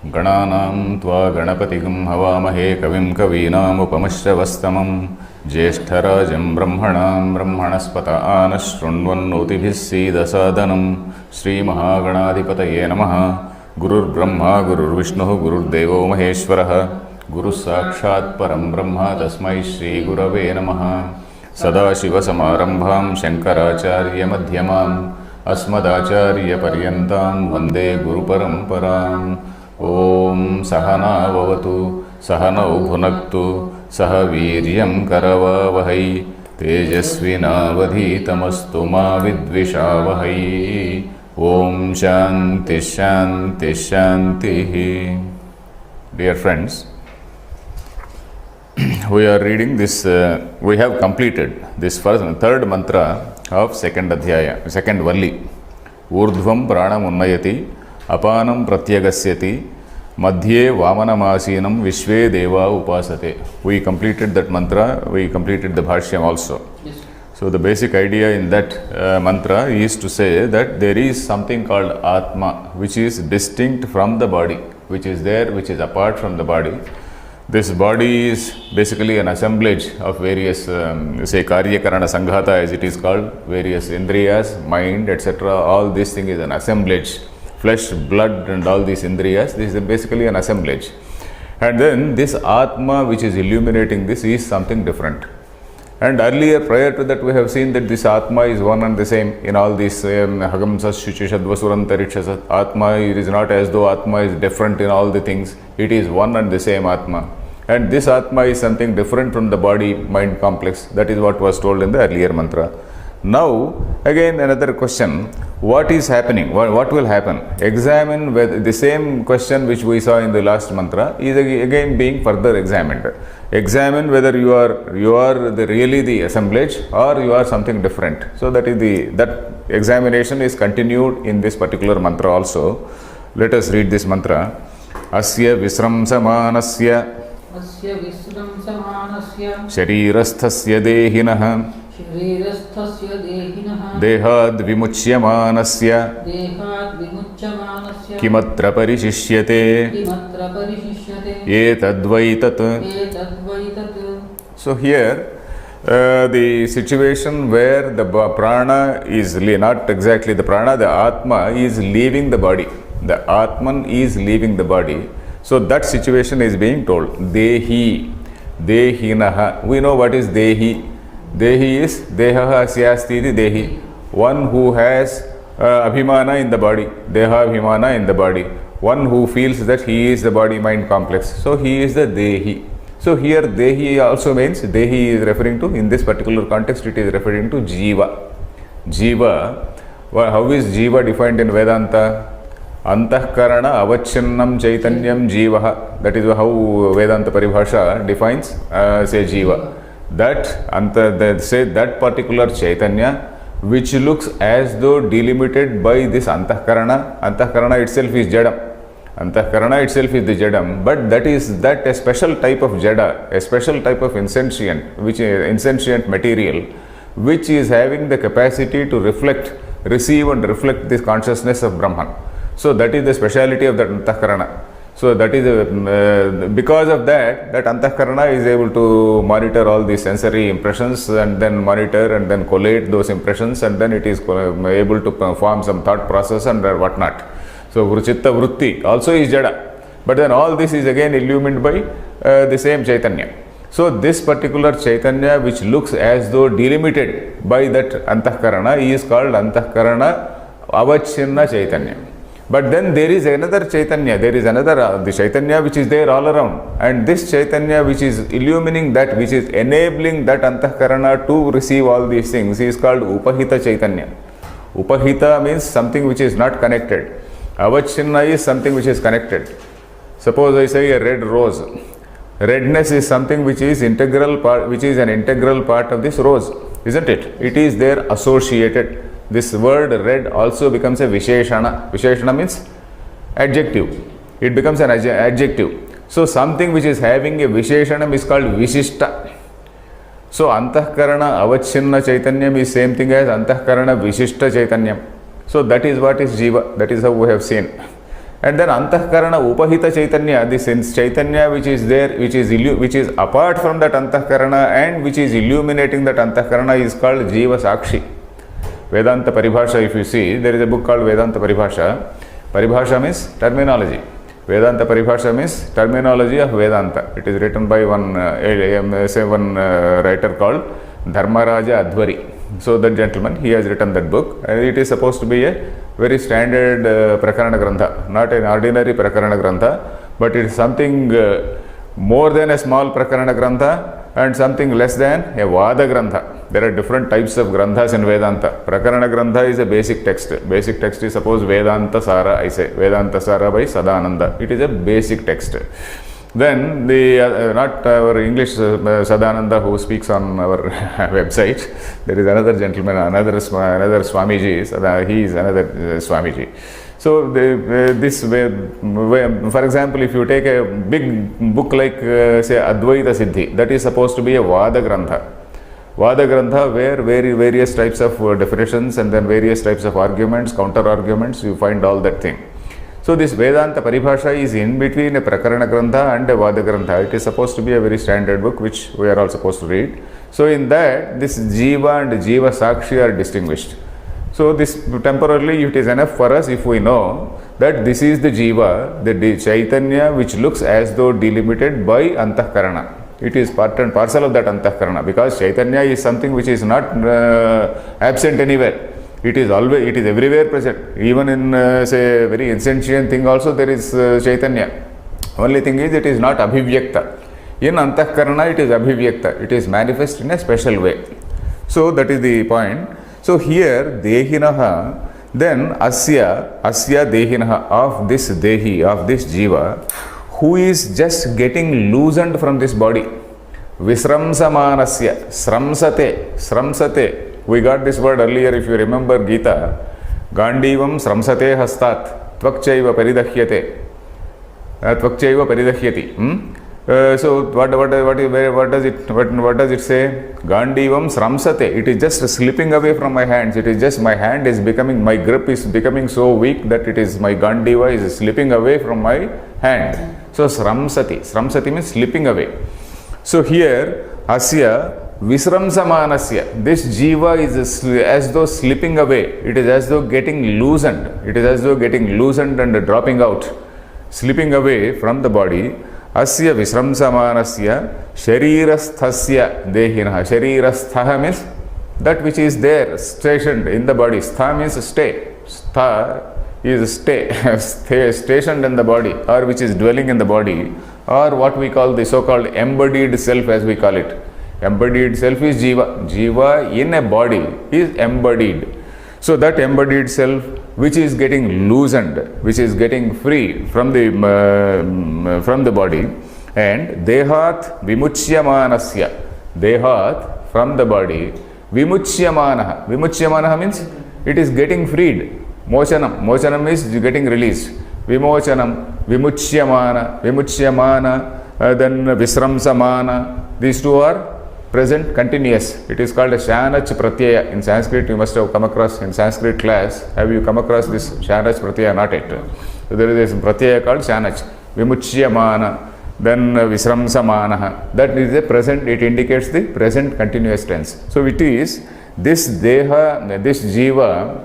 Gananam tva ganapatigam havamahe kavim kavinamupamashravastamam Jyeshtarajam brahmanam brahmanaspata anashrunvannotibhis sidasadanam Shri Mahaganadhipataye namaha Gurur Brahma Gurur Vishnu Gurur Devo Maheshwaraha Guru Sakshat Param Brahma Tasmai Shri Gurave namaha Sadashiva Samarambham Shankaracharya Madhyamam Asmadacharya Paryantam Vande Guru Paramparam Om Sahana Vavatu Sahanau Bhunaktu Sahaviryam Karavavahai Tejasvinavadhitamastu ma vidvishavahai Om Shanti Shanti Shanti. Dear friends, we are reading this, we have completed this third mantra of second adhyaya, second Valli. Urdhvam pranam unnayati, apanam pratyagasyati, madhye vamanamasinam vishve deva upasate. We completed that mantra, we completed the bhashyam also. Yes. So the basic idea in that mantra is to say that there is something called Atma, which is distinct from the body, which is there, which is apart from the body. This body is basically an assemblage of various, say, Karya Karana Sanghata as it is called, various Indriyas, mind, etc. All this thing is an assemblage. Flesh, blood and all these Indriyas, this is basically an assemblage. And then this Atma which is illuminating this is something different. And earlier, prior to that, we have seen that this Atma is one and the same in all these Hagamsas, Shuchishadvasurantariksha. Atma, it is not as though Atma is different in all the things. It is one and the same Atma. And this Atma is something different from the body-mind complex. That is what was told in the earlier mantra. Now, again another question. What is happening? What will happen? Examine whether the same question which we saw in the last mantra is again being further examined. Examine whether you are really the assemblage or you are something different. So that is that examination is continued in this particular mantra also. Let us read this mantra. Asya visramsamanasya sharirasthasya dehinah Dehad vimuchyamanasya Kimatra parishishyate Etadvaitat. So here the situation where the prana is not exactly the prana, the Atma is leaving the body. The Atman is leaving the body. So that situation is being told. Dehi, Dehinaha. We know what is Dehi. Dehi is Dehaha Syastiti Dehi. One who has Abhimana in the body. Deha Abhimana in the body. One who feels that he is the body-mind complex. So he is the Dehi. So here Dehi also means, Dehi is referring to, in this particular context, it is referring to Jiva. Jiva. How is Jiva defined in Vedanta? Antahkarana avachinnam chaitanyam jivaha. That is how Vedanta Paribhasha defines, say, Jiva. That particular Chaitanya which looks as though delimited by this Antahkarana. Antahkarana itself is Jadam. Antahkarana itself is the Jadam, but that is a special type of Jada, a special type of insentient, which is insentient material, which is having the capacity to receive and reflect this consciousness of Brahman. So that is the speciality of that Antahkarana. So that is because of that Antahkarana is able to monitor all these sensory impressions and then monitor and then collate those impressions, and then it is able to form some thought process and whatnot. So Vruchitta Vrutti also is Jada. But then all this is again illumined by the same Chaitanya. So this particular Chaitanya which looks as though delimited by that Antahkarana is called Antahkarana Avachinna Chaitanya. But then there is another Chaitanya, the Chaitanya which is there all around. And this Chaitanya which is illumining that, which is enabling that Antahkarana to receive all these things, is called Upahita Chaitanya. Upahita means something which is not connected. Avachinna is something which is connected. Suppose I say a red rose. Redness is something which is an integral part of this rose, isn't it? It is there associated. This word red also becomes a Visheshana. Visheshana means adjective. It becomes an adjective. So something which is having a Visheshanam is called Vishishta. So Antahkarana Avachinna Chaitanyam is same thing as Antahkarana Vishishta Chaitanyam. So that is what is Jiva. That is how we have seen. And then Antahkarana Upahita Chaitanya, the sense Chaitanya which is there, which is apart from that Antahkarana and which is illuminating that Antahkarana is called Jiva Sakshi. Vedanta Paribhasha, if you see, there is a book called Vedanta Paribhasha. Paribhasha means terminology. Vedanta Paribhasha means terminology of Vedanta. It is written by one writer called Dharmaraja Advari. So that gentleman, he has written that book. It is supposed to be a very standard Prakarana Grantha, not an ordinary Prakarana Grantha, but it is something more than a small Prakarana Grantha and something less than a Vada Grantha. There are different types of Granthas in Vedanta. Prakarana Grantha is a basic text. Basic text is suppose Vedanta Sara, I say. Vedanta Sara by Sadananda. It is a basic text. Then the not our English Sadananda who speaks on our website. There is another gentleman, another Swamiji. He is another Swamiji. So this way, for example, if you take a big book like say Advaita Siddhi, that is supposed to be a Vada Grantha. Vada Grantha, where various types of definitions and then various types of arguments, counter arguments, you find all that thing. So this Vedanta Paribhasha is in between a Prakarana Grantha and a Vada Grantha. It is supposed to be a very standard book which we are all supposed to read. So in that, this Jiva and Jiva Sakshi are distinguished. So this temporarily it is enough for us if we know that this is the Jiva, the Chaitanya which looks as though delimited by Antahkarana. It is part and parcel of that Antahkarana, because Chaitanya is something which is not absent anywhere. It is always, it is everywhere present. Even in say very insentient thing also there is Chaitanya. Only thing is it is not Abhivyakta. In Antahkarana it is Abhivyakta. It is manifest in a special way. So that is the point. So here Dehinaha, then Asya Dehinaha, of this Dehi, of this Jiva, who is just getting loosened from this body. Visramsamanasya, Sramsate. We got this word earlier, if you remember Gita. Gandivam Sramsate Hastat, Tvakchaiva Paridahyati. So what does it say? Gandivam Sramsate. It is just slipping away from my hands. It is just my hand is becoming, my grip is becoming so weak that it is my Gandiva is slipping away from my hand. So Sramsati means slipping away. So here Asya Visramsamanasya, this Jiva is as though slipping away. It is as though getting loosened. It is as though getting loosened and dropping out, slipping away from the body. Asya Visramsamanasya Sharirasthasya Dehinaha. Sharirastha means that which is there, stationed in the body. Stha means stay. Stha is stay, stationed in the body, or which is dwelling in the body, or what we call the so-called embodied self, as we call it. Embodied self is Jiva. Jiva in a body is embodied. So that embodied self which is getting loosened, which is getting free from the body, and Dehat Vimuchyamanasya. Dehat, from the body, Vimuchyamanaha. Vimuchyamanaha means it is getting freed. Mochanam is getting released. Vimochanam, Vimuchyamana, then Visramsamana. These two are present continuous. It is called a Shanach Pratyaya. In Sanskrit, you must have come across, in Sanskrit class, have you come across this Shanach Pratyaya? Not yet. So there is a Pratyaya called Shanach. Vimuchyamana, then Visramsamana. That is the present, it indicates the present continuous tense. So it is this Deha, this Jiva,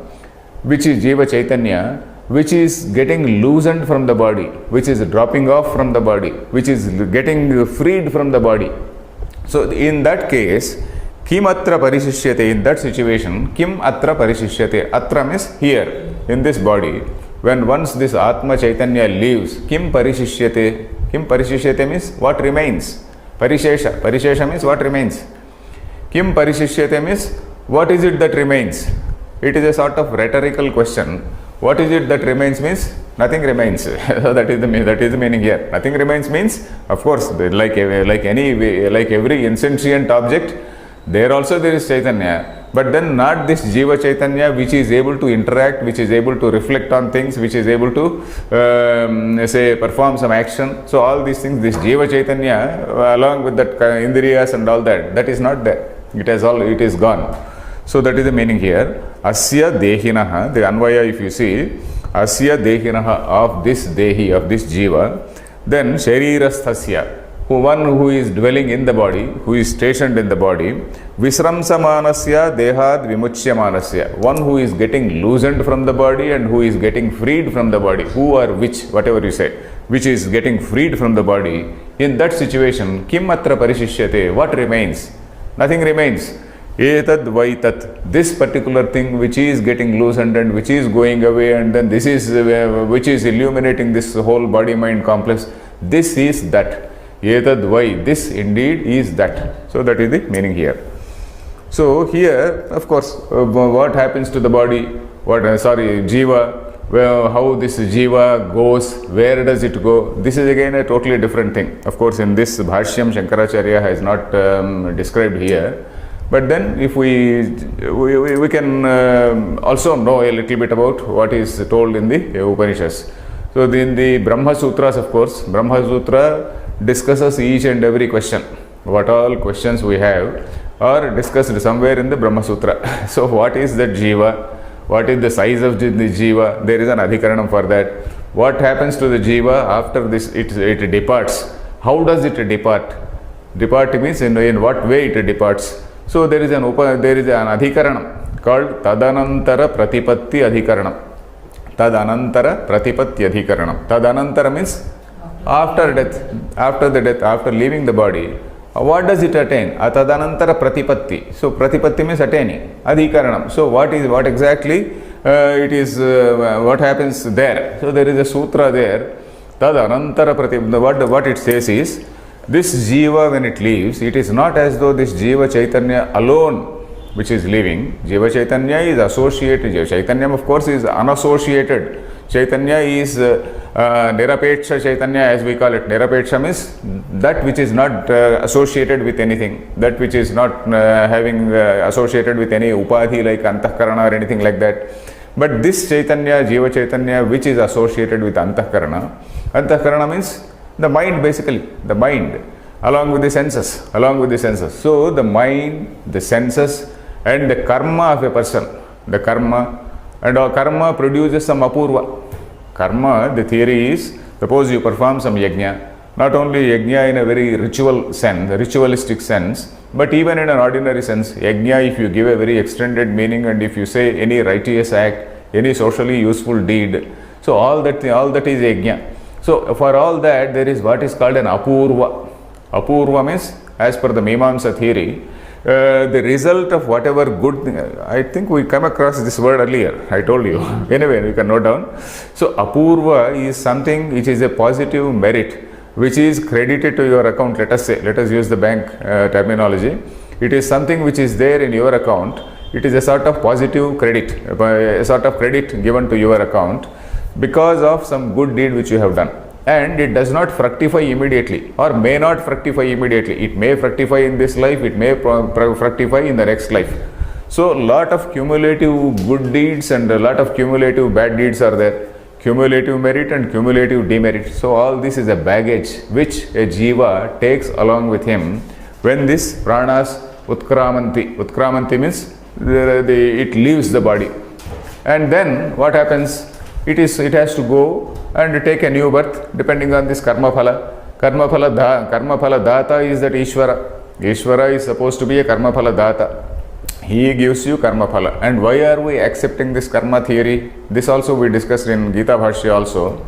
which is Jiva Chaitanya, which is getting loosened from the body, which is dropping off from the body, which is getting freed from the body. So in that case, Kim atra parishishyate, in that situation, Kim atra parishishyate. Atra means here, in this body. When once this Atma Chaitanya leaves, Kim parishishyate. Kim parishishyate means what remains. Parishesha. Parishesha means what remains. Kim parishishyate means what is it that remains. It is a sort of rhetorical question. What is it that remains means nothing remains. So that is the meaning here. Nothing remains means, of course, like every insentient object, there also there is Chaitanya, but then not this Jiva Chaitanya which is able to interact, which is able to reflect on things, which is able to say perform some action. So all these things, this Jiva Chaitanya along with that Indriyas and all that, that is not there. It is gone. So that is the meaning here. Asya Dehinaha, the Anvaya if you see, asya dehinaha, of this dehi, of this jiva, then sharirasthasya, one who is dwelling in the body, who is stationed in the body, visramsamanasya dehad vimuchyamanasya, one who is getting loosened from the body and who is getting freed from the body, who or which, whatever you say, which is getting freed from the body. In that situation, kim atra parishishyate, what remains? Nothing remains. Etad vaitat, this particular thing which is getting loosened and which is going away, and then this is which is illuminating this whole body mind complex, this is that. Etad vai, this indeed is that. So that is the meaning here. So here, of course, what happens to the body, jiva, how this jiva goes, where does it go, this is again a totally different thing. Of course, in this Bhashyam, Shankaracharya has not described here. But then if we can also know a little bit about what is told in the Upanishads. So in the Brahma Sutras, of course, Brahma Sutra discusses each and every question. What all questions we have are discussed somewhere in the Brahma Sutra. So what is that jiva? What is the size of the jiva? There is an adhikaranam for that. What happens to the jiva after this it departs? How does it depart? Depart means in what way it departs. So there is an adhikaranam called Tadanantara Pratipatti Adhikaranam. Tadanantara Pratipatti Adhikaranam. Tadanantara means after death, after leaving the body, what does it attain? Tadanantara Pratipatti. So Pratipatti means attaining. Adhikaranam. So what exactly it is, what happens there? So there is a sutra there. Tadanantara Pratipatti. What it says is, this jiva when it leaves, it is not as though this jiva Chaitanya alone which is leaving. Jiva Chaitanya is associated. Jiva Chaitanya of course is unassociated. Chaitanya is Nirapeksha Chaitanya, as we call it. Nirapeksha means that which is not associated with anything, that which is not having associated with any upadhi like antahkarana or anything like that. But this Chaitanya, Jiva Chaitanya, which is associated with antahkarana, antahkarana means the mind, basically, the mind, along with the senses, So the mind, the senses, and the karma of a person, the karma, and our karma produces some apurva. Karma, the theory is, suppose you perform some yajna, not only yajna in a very ritualistic sense, but even in an ordinary sense. Yajna, if you give a very extended meaning and if you say any righteous act, any socially useful deed, so all that is yajna. So for all that, there is what is called an apurva. Apurva means, as per the Mimamsa theory, the result of whatever good thing. I think we come across this word earlier, I told you. Anyway, we can note down. So apurva is something which is a positive merit, which is credited to your account. Let us use the bank terminology. It is something which is there in your account. It is a sort of positive credit, a sort of credit given to your account because of some good deed which you have done. And it does not fructify immediately or may not fructify immediately. It may fructify in this life, it may fructify in the next life. So lot of cumulative good deeds and a lot of cumulative bad deeds are there. Cumulative merit and cumulative demerit. So all this is a baggage which a jiva takes along with him when this pranas utkramanti. Utkramanti means it leaves the body. And then what happens? It has to go and take a new birth depending on this karma phala. Karma phala data is that Ishvara. Ishvara is supposed to be a karma phala data. He gives you karma phala. And why are we accepting this karma theory? This also we discussed in Gita Bhashya also.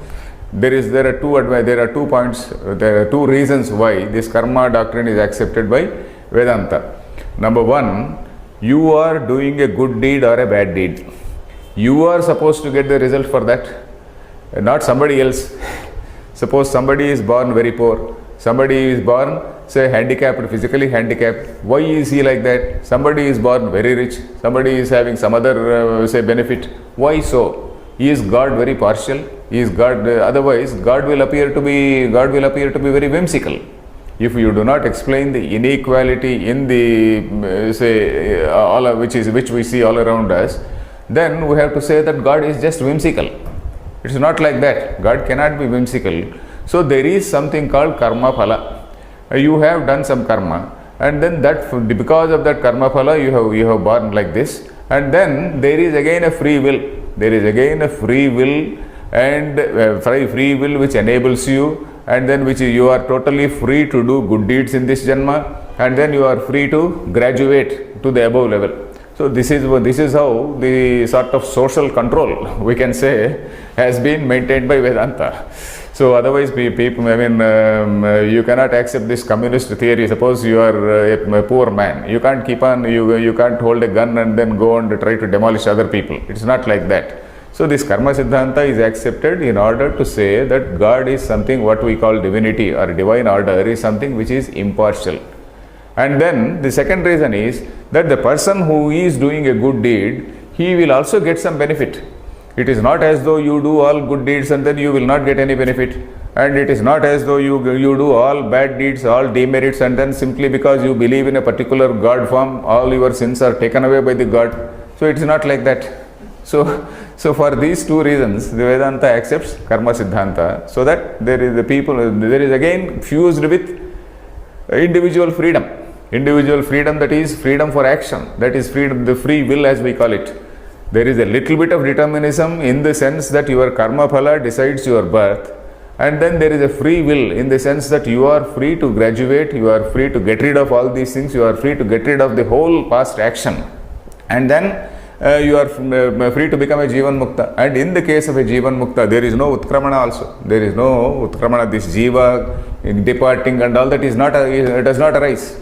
There are 2 points, there are 2 reasons why this karma doctrine is accepted by Vedanta. Number 1, you are doing a good deed or a bad deed. You are supposed to get the result for that, not somebody else. Suppose somebody is born very poor, somebody is born, say, handicapped, physically handicapped. Why is he like that? Somebody is born very rich, somebody is having some other, benefit. Why so? Is God very partial? Is God, otherwise God will appear to be very whimsical. If you do not explain the inequality in the, which we see all around us, then we have to say that God is just whimsical. It's not like that. God cannot be whimsical. So there is something called karma phala. You have done some karma, and then because of that karma phala, you have born like this, and then there is again a free will. There is again a free will, and free will which enables you, and then which you are totally free to do good deeds in this janma, and then you are free to graduate to the above level. So this is how the sort of social control, we can say, has been maintained by Vedanta. So otherwise, people, you cannot accept this communist theory. Suppose you are a poor man, you can't keep on, you can't hold a gun and then go and try to demolish other people. It's not like that. So this karma siddhanta is accepted in order to say that God is something what we call divinity or divine order is something which is impartial. And then the second reason is that the person who is doing a good deed, he will also get some benefit. It is not as though you do all good deeds and then you will not get any benefit. And it is not as though you do all bad deeds, all demerits, and then simply because you believe in a particular God form, all your sins are taken away by the God. So it is not like that. So for these two reasons, the Vedanta accepts karma siddhanta, so that there is again fused with individual freedom. Individual freedom, that is freedom for action, that is freedom, the free will as we call it. There is a little bit of determinism in the sense that your karma phala decides your birth, and then there is a free will in the sense that you are free to graduate, you are free to get rid of all these things, you are free to get rid of the whole past action, and then you are free to become a Jivan Mukta. And in the case of a Jivan Mukta, there is no Utkramana also. There is no Utkramana, this Jiva departing and all that is not, it does not arise.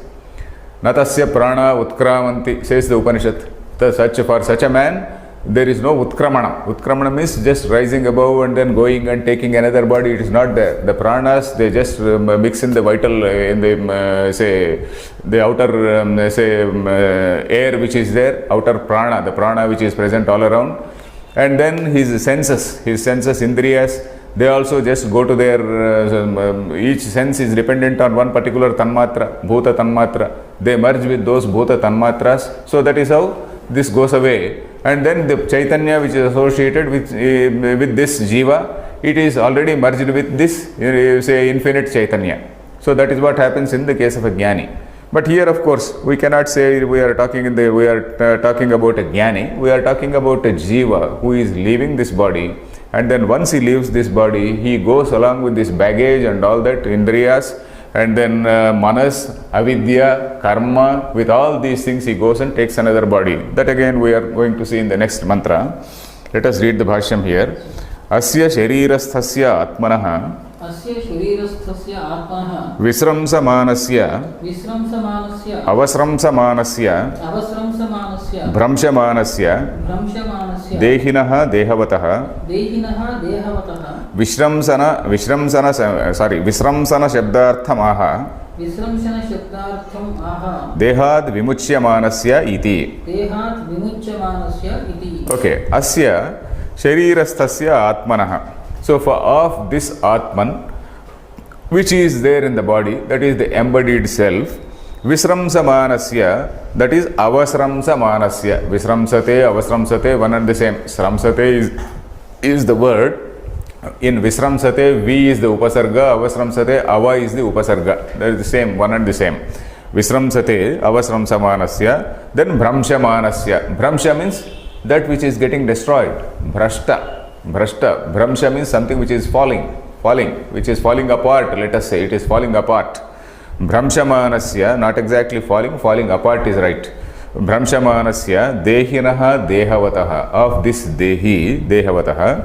Natasya prana utkramanti, says the Upanishad. For such a man, there is no Utkramana. Utkramana means just rising above and then going and taking another body. It is not there. The pranas, they just mix in the vital, in the, the outer, air which is there, outer prana, the prana which is present all around. And then his senses, indriyas, they also just go to their, each sense is dependent on one particular tanmatra, bhuta tanmatra. They merge with those bhuta tanmatras. So that is how this goes away. And then the Chaitanya which is associated with this Jiva, it is already merged with this, say, infinite Chaitanya. So that is what happens in the case of a Jnani. But here, of course, we cannot say we are talking about a Jnani. We are talking about a Jiva who is leaving this body. And then once he leaves this body, he goes along with this baggage and all that, indriyas, and then manas, avidya, karma, with all these things he goes and takes another body. That again we are going to see in the next mantra. Let us read the bhashyam here. Asya sharirasthasya atmanaha visramsamanasya avasramsamanasya भ्रंशमानस्य देहिनः देहवतः विश्रंसन शब्दार्थमाह देहाद् विमुच्यमानस्य इति. Okay, asya sharirasthasya atmanah. So for of this Atman, which is there in the body, that is the embodied self, Visramsamanasya, that is avasramsamanasya. Visramsate, avasramsate, one and the same. Sramsate is the word. In Visramsate, V is the upasarga, avasramsate, ava is the upasarga. That is the same, one and the same. Visramsate, avasramsamanasya. Then Bhramshamanasya. Bhramsha means that which is getting destroyed. Bhrashta. Bhramsha means something which is falling, which is falling apart, let us say. It is falling apart. Bhramshamanasya, not exactly falling apart is right. Bhramshamanasya dehinaha dehavataha, of this dehi, dehavataha.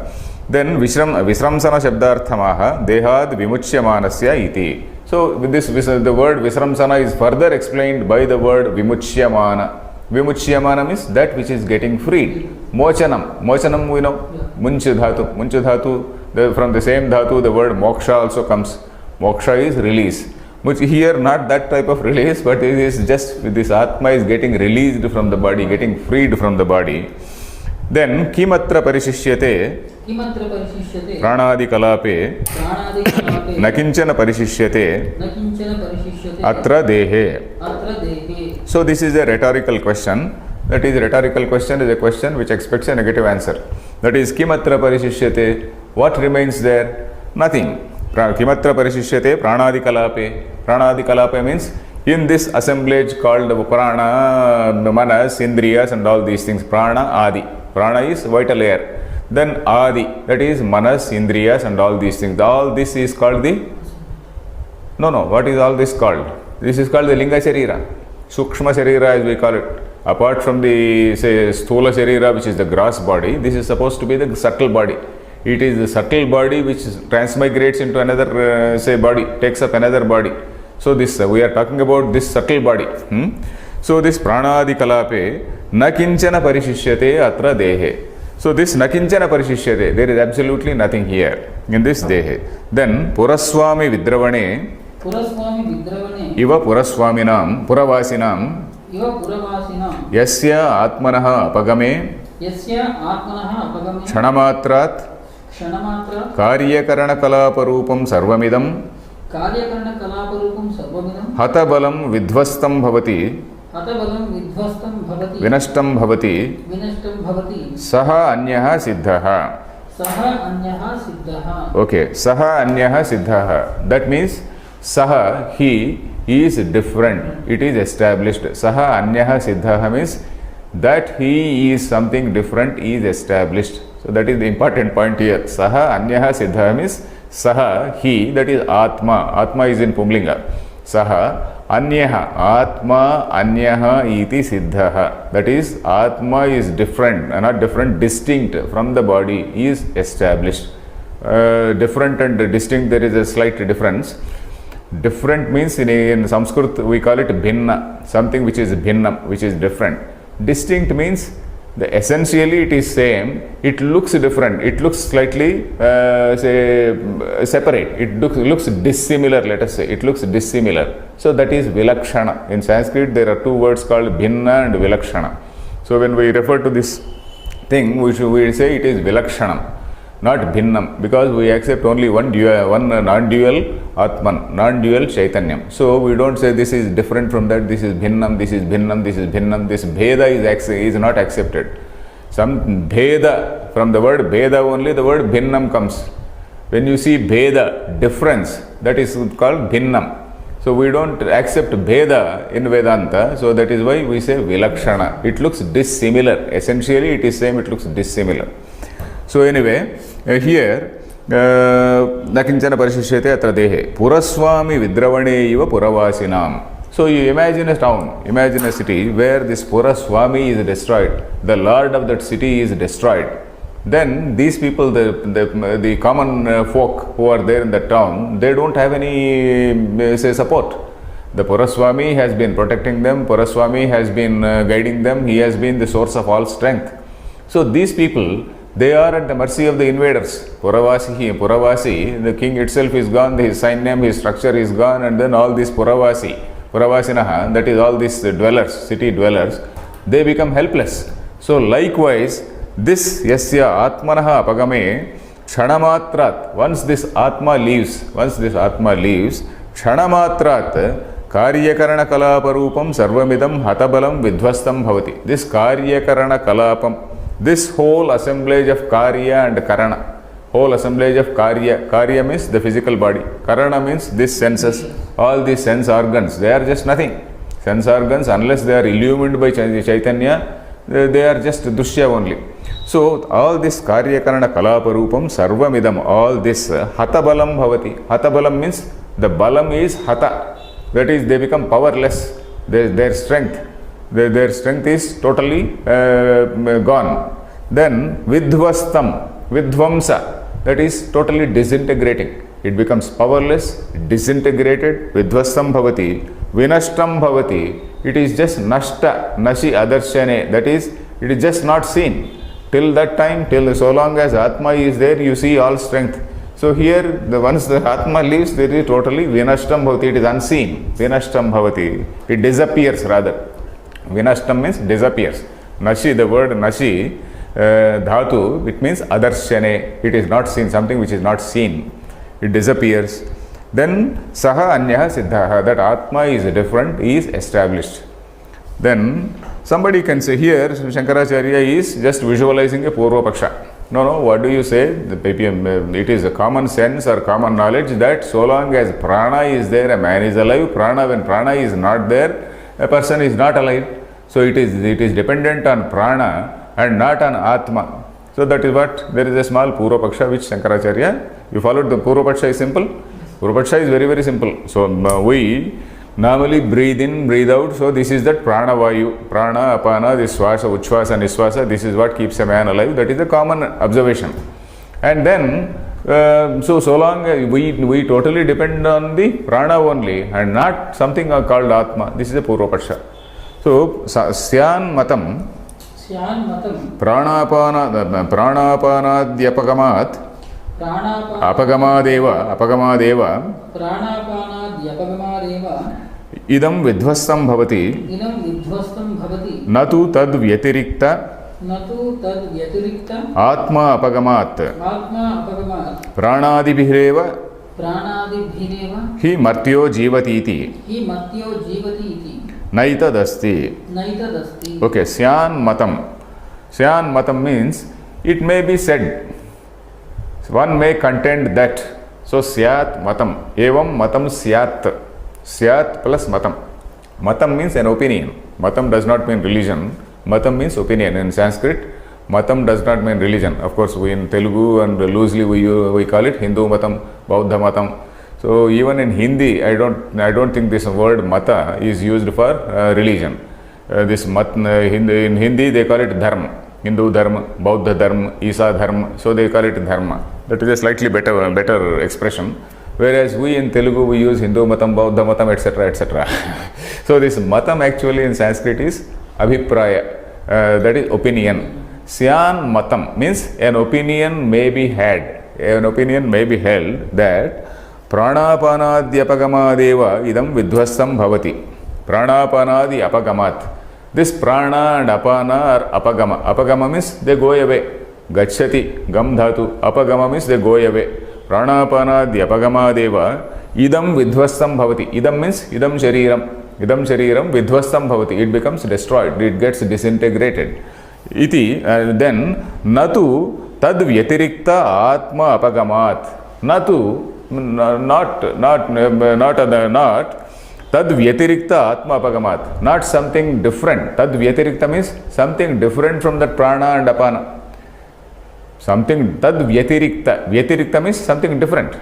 Then visramsana shabdarthamaha dehad vimuchyamanasya iti. So with this, the word visramsana is further explained by the word vimuchyamana. Vimuchyamana means that which is getting freed. Mochanam we know. Munchu dhatu. From the same dhatu the word moksha also comes. Moksha is release. Which here not that type of release, but it is just this Atma is getting released from the body, getting freed from the body. Then kimatra parishishyate pranadi kalape nakinchana parishishyate atra dehe. So this is a rhetorical question. That is, a rhetorical question is a question which expects a negative answer. That is, kimatra parishishyate, what remains there? Nothing. Kimatra parishishyate pranadi kalape. Pranadi kalape means in this assemblage called prana, manas, indriyas and all these things. Prana adi. Prana is vital air. Then Adi, that is Manas, Indriyas and all these things. All this is called the... No, what is all this called? This is called the Linga Sharira. Sukshma Sharira as we call it. Apart from the, say, Sthula Sharira, which is the gross body, this is supposed to be the subtle body. It is the subtle body which transmigrates into another, say, body, takes up another body. So this, we are talking about this subtle body. So this Pranadi Kalape, na kinchana parishishyate atra dehe. So this na kinchana parishishyate, there is absolutely nothing here in this dehe. Then Puraswami Vidravane, Iva Puraswaminam, Puravasinam, Yasya Atmanaha Apagame, Ksanamatrat, Karyakarana Kalaparupam Sarvamidam, Hatabalam Vidvastam Bhavati, Vinashtam Bhavati, Saha Anyaha Siddhaha. Okay, Saha Anyaha Siddhaha. That means Saha, he is different. It is established. Saha Anyaha Siddhaha means that he is something different is established. So that is the important point here. Saha Anyaha Siddhaha means Saha, he, that is Atma. Atma is in Pumlinga. Saha Anyaha, Atma Anyaha iti Siddhaha. That is, Atma is different, not different, distinct from the body, is established. Different and distinct, there is a slight difference. Different means in Sanskrit we call it Bhinna, something which is Bhinnam, which is different. Distinct means essentially it is same, it looks different, it looks slightly say separate, it looks dissimilar, let us say, it looks dissimilar. So that is Vilakshana. In Sanskrit there are two words called Bhinna and Vilakshana. So when we refer to this thing, we say it is Vilakshanam, not Bhinnam, because we accept only one non-dual Atman, non-dual Chaitanyam. So we don't say this is different from that, this is Bhinnam, this is Bhinnam, this is Bhinnam. This Bheda is not accepted. Some Bheda, from the word Bheda only the word Bhinnam comes. When you see Bheda, difference, that is called Bhinnam. So we don't accept Bheda in Vedanta, so that is why we say Vilakshana. It looks dissimilar. Essentially it is same, it looks dissimilar. So anyway, here Nakinchana Parishishyate atra dehe. Puraswami Vidravane iva Puravasinam. So you imagine a town, imagine a city where this Puraswami is destroyed, the lord of that city is destroyed. Then these people, the common folk who are there in the town, they don't have any say support. The Puraswami has been protecting them, Puraswami has been guiding them, he has been the source of all strength. So these people, they are at the mercy of the invaders. Puravasi, the king itself is gone, his sign name, his structure is gone, and then all these Puravasinaha, that is all these dwellers, city dwellers, they become helpless. So likewise, this Yasya Atmanaha Apagame Ksanamatrat, once this Atma leaves, Ksanamatrat Karyakarana Kalaparupam Sarvamidam Hatabalam Vidvastam Bhavati. This Karyakarana Kalapam, this whole assemblage of Karya and Karana, whole assemblage of Karya means the physical body, Karana means these senses, all these sense organs, they are just nothing. Sense organs, unless they are illumined by Chaitanya, they are just Dushya only. So all this Karyakarana Kalaparupam Sarvamidam, all this Hatabalam Bhavati. Hatabalam means the Balam is Hata, that is they become powerless, their strength. Their strength is totally gone. Then Vidvastam, Vidvamsa, that is totally disintegrating. It becomes powerless, disintegrated. Vidvastam Bhavati, Vinashtam Bhavati. It is just Nashta, Nashi Adarshane, that is, it is just not seen. Till that time, till so long as Atma is there, you see all strength. So here, once the Atma leaves, there is totally Vinashtam Bhavati, it is unseen. Vinashtam Bhavati, it disappears rather. Vinashtam means disappears. Nashi, the word Nashi, Dhatu, it means Adarshane, it is not seen, something which is not seen. It disappears. Then Saha Anyaha Siddhaha, that Atma is different, is established. Then somebody can say here, Shankaracharya is just visualizing a Purva Paksha. No, what do you say? It is a common sense or common knowledge that so long as prana is there, a man is alive. When prana is not there, a person is not alive. So it is dependent on prana and not an Atma. So that is what, there is a small Purva Paksha which Shankaracharya, you followed the Purva Paksha is simple? Purva Paksha is very, very simple. So we normally breathe in, breathe out. So this is that prana vayu, prana, apana, this swasa, uchvasa, nisvasa. This is what keeps a man alive. That is a common observation. And then, so long we totally depend on the prana only and not something called Atma. This is a Purva Paksha. So, Syan Matam, Pranapanadhyapagamat, Apagamadeva, idam vidhvastam bhavati, natu tad vyatirikta, Atma apagamat, Pranadibhireva, hi martyo jivatiti, naitadasti. Okay, Syan Matam. Syan Matam means it may be said. One may contend that. So Syat Matam. Evam Matam Syat. Syat plus Matam. Matam means an opinion. Matam does not mean religion. Matam means opinion. In Sanskrit, Matam does not mean religion. Of course, we in Telugu and loosely we call it Hindu Matam, Bauddha Matam. So even in Hindi, I don't think this word Mata is used for religion. In Hindi they call it Dharma. Hindu Dharma, Bauddha Dharma, Isa Dharma. So they call it Dharma. That is a slightly better expression. Whereas we in Telugu we use Hindu Matam, Bauddha Matam, etc. etc. So this Matam actually in Sanskrit is Abhipraya. That is opinion. Syan Matam means an opinion may be had. An opinion may be held that Pranapanadhyapagamadeva idam vidhvastam bhavati. Pranapanadi apagamat. This prana and apana are apagama. Apagama means they go away. Gacchati, gam dhatu. Apagama means they go away. Pranapanadhyapagamadeva idam vidhvastam bhavati. Idam means idam shariram. Idam shariram vidhvastam bhavati. It becomes destroyed. It gets disintegrated. Iti, then natu tad vyatirikta atma apagamat. Natu, not tad vyatirikta atma apagamat, not something different. Tad vyatirikta means something different from that prana and apana. Something tad vyatirikta means something different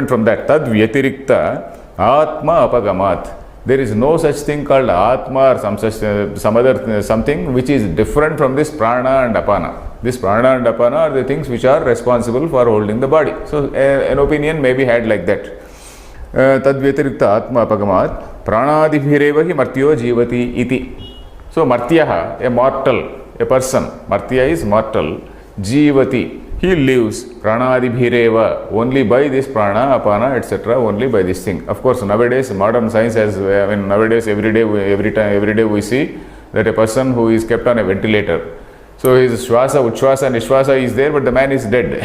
from that. Tad vyatirikta atma apagamat. There is no such thing called atma or some other something which is different from this prana and apana. This prana and apana are the things which are responsible for holding the body. So an opinion may be had like that. Tad vyatirikta atma apagamat pranadibhireva hi martyo jivati iti. So martyaha, a mortal, a person. Martya is mortal. Jivati, he lives. Pranadibhireva, only by this prana, apana, etc. Only by this thing. Of course, nowadays modern science has. Nowadays every day we see that a person who is kept on a ventilator. So his swasa, uchvasa, nishvasa is there, but the man is dead.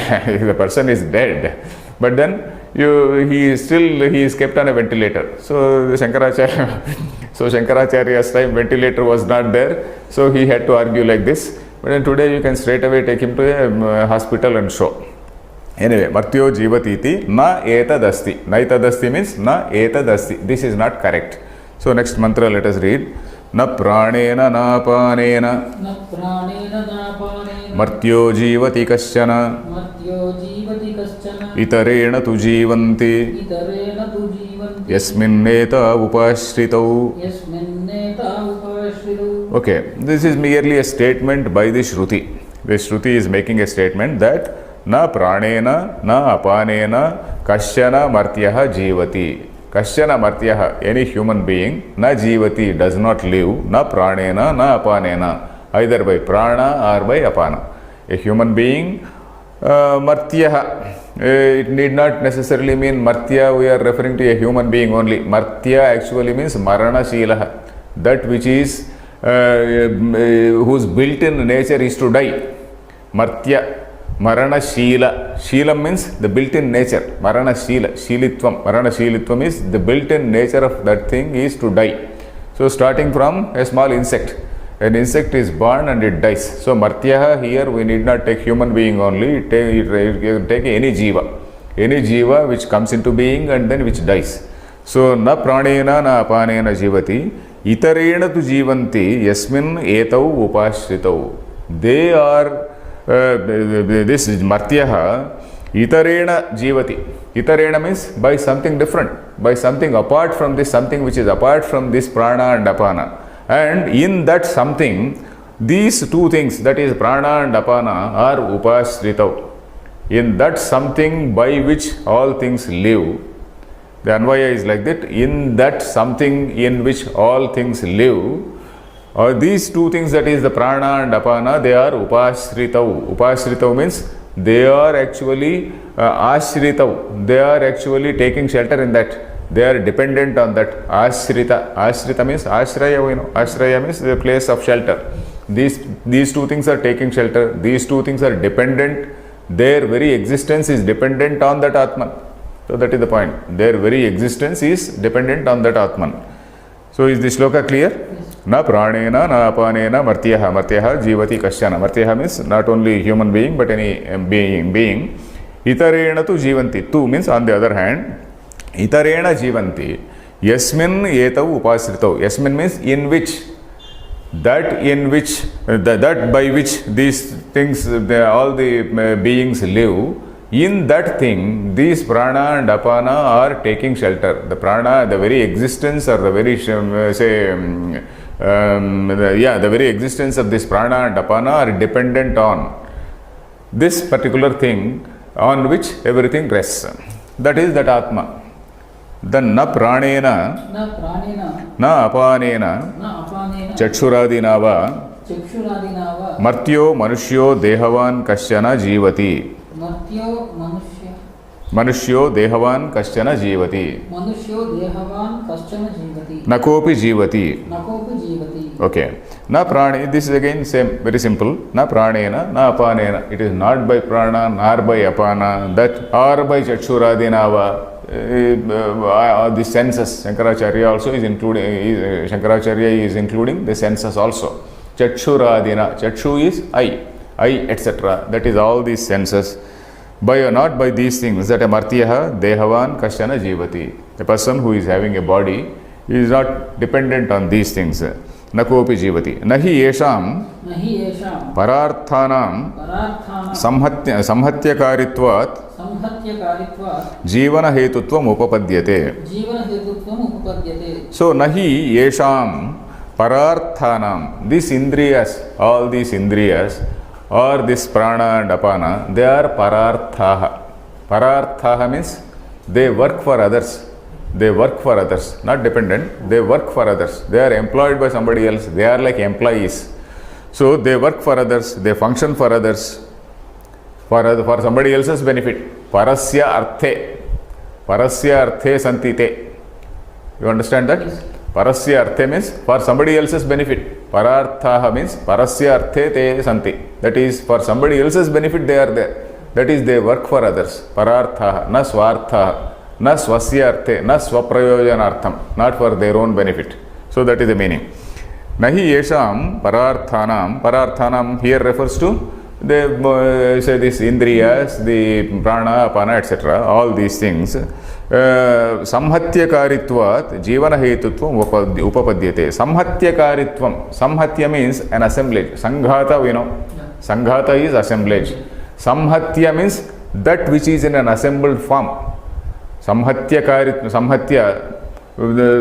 The person is dead. But then he is kept on a ventilator. So Shankaracharya's time ventilator was not there. So he had to argue like this. But then today you can straight away take him to a hospital and show. Anyway, martyo jivatiti na etadasti. Naitadasti means na etadasti. This is not correct. So next mantra let us read. Na pranena na panena martyo jivati kasyana itarena tu jivanti yasminneta upashritau. Okay, this is merely a statement by the Shruti. The Shruti is making a statement that na pranena na apanena kasyana martyaha jivati. Kasyana martyaha, any human being, na jivati, does not live, na pranena na apanena, either by prana or by apana. A human being, martyaha, it need not necessarily mean martya, we are referring to a human being only. Martya actually means marana shilaha, that which is, whose built-in nature is to die. Martya. Marana Shila. Shila means the built-in nature. Marana Shila. Shilitvam. Marana Shilitvam is the built-in nature of that thing is to die. So starting from a small insect. An insect is born and it dies. So Martyaha here we need not take human being only. Take any jiva. Any jiva which comes into being and then which dies. So na pranena na apanena jivati. Itarena tu jivanti yasmin etau upashritau. they are, this Martyaha, Itarena Jivati. Itarena means by something different, by something apart from this, something which is apart from this prana and apana. And in that something, these two things, that is prana and apana, are upasritav. In that something by which all things live, the Anvaya is like that, in that something in which all things live, these two things, that is the prana and apana, they are upasritav. Upasritav means they are actually ashritav. They are actually taking shelter in that. They are dependent on that. Ashrita. Ashrita means ashraya, you know. Ashraya means the place of shelter. These two things are taking shelter. These two things are dependent. Their very existence is dependent on that Atman. So that is the point. Their very existence is dependent on that Atman. So is this shloka clear? Yes. Na pranena na apanena martyaha. Martyaha jivati kasyana. Martyaha means not only human being but any being. Itarena tu jivanti. Tu means on the other hand. Itarena jivanti. Yasmin etav upasritav. Yasmin means in which. That in which, that by which these things, all the beings live, in that thing, these prana and apana are taking shelter. The prana, the very existence or the very, the very existence of this prana and apana are dependent on this particular thing on which everything rests. That is that Atma. Then na pranena, na apanena, chakshuradinava, martyo manushyo dehavan kasyana jivati. Manushyo dehavan kasyana jivati. Nakopi jivati. Okay. Na prane, this is again same, very simple. Na pranena, na apanena. It is not by prana, nor by apana, that or by chakshuradinava. The senses, Shankaracharya also is including, Shankaracharya is including the senses also. Chakshuradina, Chakshu is eye, etc. That is all these senses. By or not by these things, that a martyaha dehavan kasyana jivati. A person who is having a body is not dependent on these things. Nakopi jivati. Nahi yesham pararthanam samhatyakaritvat जीवन हेतुत्वम उपपद्यते. So nahi yesham pararthanam, these indriyas, all these indriyas or this prana and apana, they are pararthaha. Pararthaha means they work for others. They work for others, not dependent. They work for others. They are employed by somebody else. They are like employees. So they work for others. They function for others. For somebody else's benefit. Parasya arthe santite. You understand that? Yes. Parasya arthe means for somebody else's benefit. Pararthaha means parasya arthe te santi. That is for somebody else's benefit they are there. That is they work for others. Pararthaha, na swarthaha, na swasya arthe, na swaprayojanartham. Not for their own benefit. So that is the meaning. Nahi yesham pararthanam here refers to they say this indriyas, the prana, apana, etc. All these things. Samhatyakaritvat jivana hetutvam upapadyate. Samhatyakaritvam. Samhatya means an assemblage. Sanghata, you know. Sanghata is assemblage. Samhatya means that which is in an assembled form. Samhatya,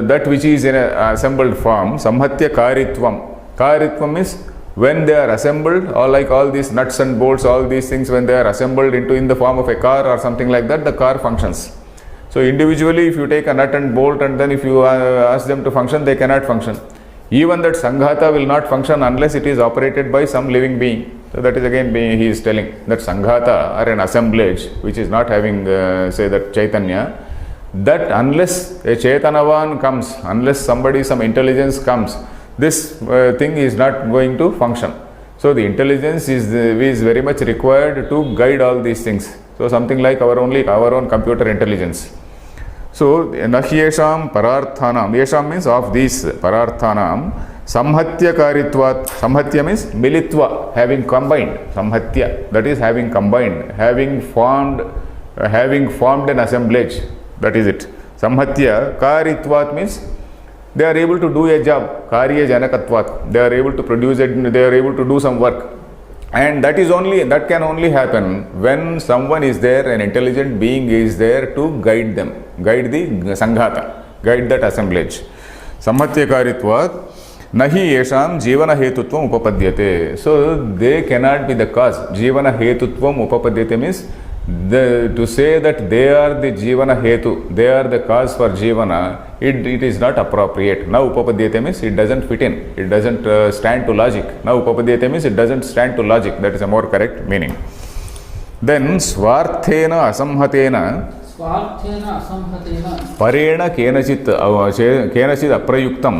that which is in an assembled form. Samhatyakaritvam. Karitvam means when they are assembled, or like all these nuts and bolts, all these things, when they are assembled in the form of a car or something like that, the car functions. So individually, if you take a nut and bolt and then if you ask them to function, they cannot function. Even that sanghata will not function unless it is operated by some living being. So that is again he is telling that sanghata or an assemblage which is not having say that chaitanya, that unless a chaitanavan comes, unless somebody, some intelligence comes, this thing is not going to function. So the intelligence is very much required to guide all these things. So something like our own computer intelligence. So nahyesham pararthanam, yesham means of these pararthanam, samhatyakaritvat. Samhatya means militva, having combined. Samhatya, that is having combined, having formed an assemblage. That is it. Samhatya karitvat means they are able to do a job. Karya janakatvat. They are able to produce it. They are able to do some work. And that can only happen when someone is there, an intelligent being is there to guide them, guide the sanghata, guide that assemblage. Samhatyakaritvat nahi yesham jivana hetutvam upapadyate. So they cannot be the cause. Jivana hetutvam upapadyate means to say that they are the jivana hetu, they are the cause for jivana, it is not appropriate. Now upapadyate means it doesn't fit in, it doesn't stand to logic. Now upapadyate means it doesn't stand to logic. That is a more correct meaning. Then swarthena asamhatena parena kenachit aprayuktam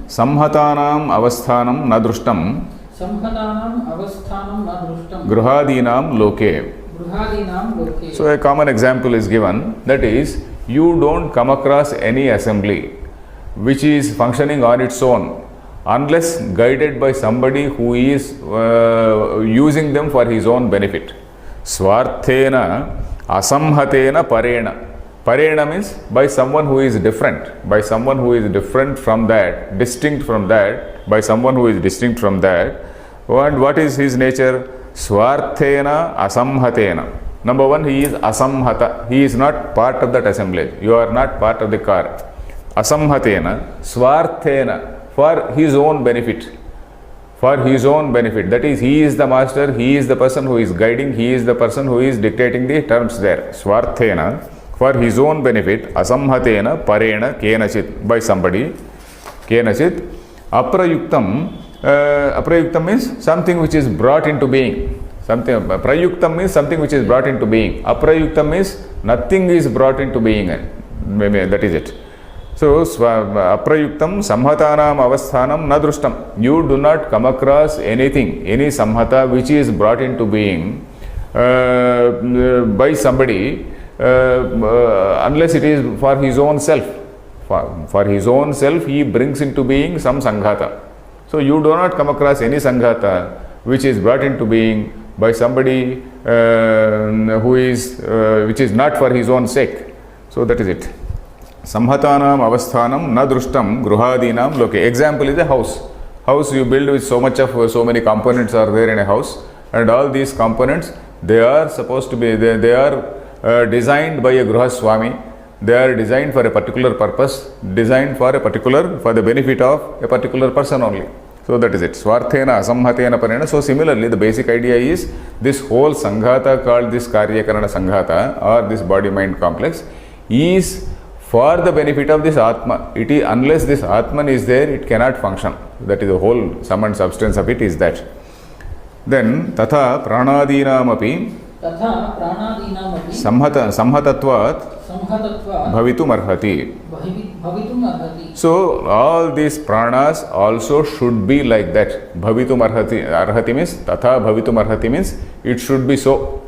samhatanam avasthanam na drushtam gruhadinam loke. So a common example is given, that is, you don't come across any assembly which is functioning on its own unless guided by somebody who is using them for his own benefit. Swarthena asamhatena parena. Parena means by someone who is different, from that, distinct from that, by someone who is distinct from that. And what is his nature? Swarthena asamhatena. Number one, he is asamhata. He is not part of that assemblage. You are not part of the car. Asamhatena, swarthena, for his own benefit. For his own benefit. That is, he is the master, he is the person who is guiding, he is the person who is dictating the terms there. Swarthena, for his own benefit. Asamhatena, parena, kenachit, by somebody. Kenachit. Aprayuktam. Aprayuktam means something which is brought into being. Prayuktam means something which is brought into being. Aprayuktam means nothing is brought into being. That is it. So, aprayuktam samhatanam avasthanam na drushtam. You do not come across anything, any samhata which is brought into being by somebody unless it is for his own self. For his own self, he brings into being some sanghata. So, you do not come across any sanghata which is brought into being by somebody which is not for his own sake. So, that is it. Samhatanam avasthanam na drushtam gruhadinam loke. Example is a house. House you build with so many components are there in a house, and all these components, they are supposed to be, they are designed by a Gruhaswami. They are designed for a particular purpose, designed for the benefit of a particular person only. So that is it. Swarthena asamhatena parena. So similarly, the basic idea is this whole sanghata called this Karyakarana sanghata or this body-mind complex is for the benefit of this Atma. It is, unless this Atman is there, it cannot function. That is the whole sum and substance of it is that. Then tatha pranadinam api samhatatvat bhavitum arhati. So all these pranas also should be like that. Bhavitum arhati means, tatha bhavitum arhati means it should be so.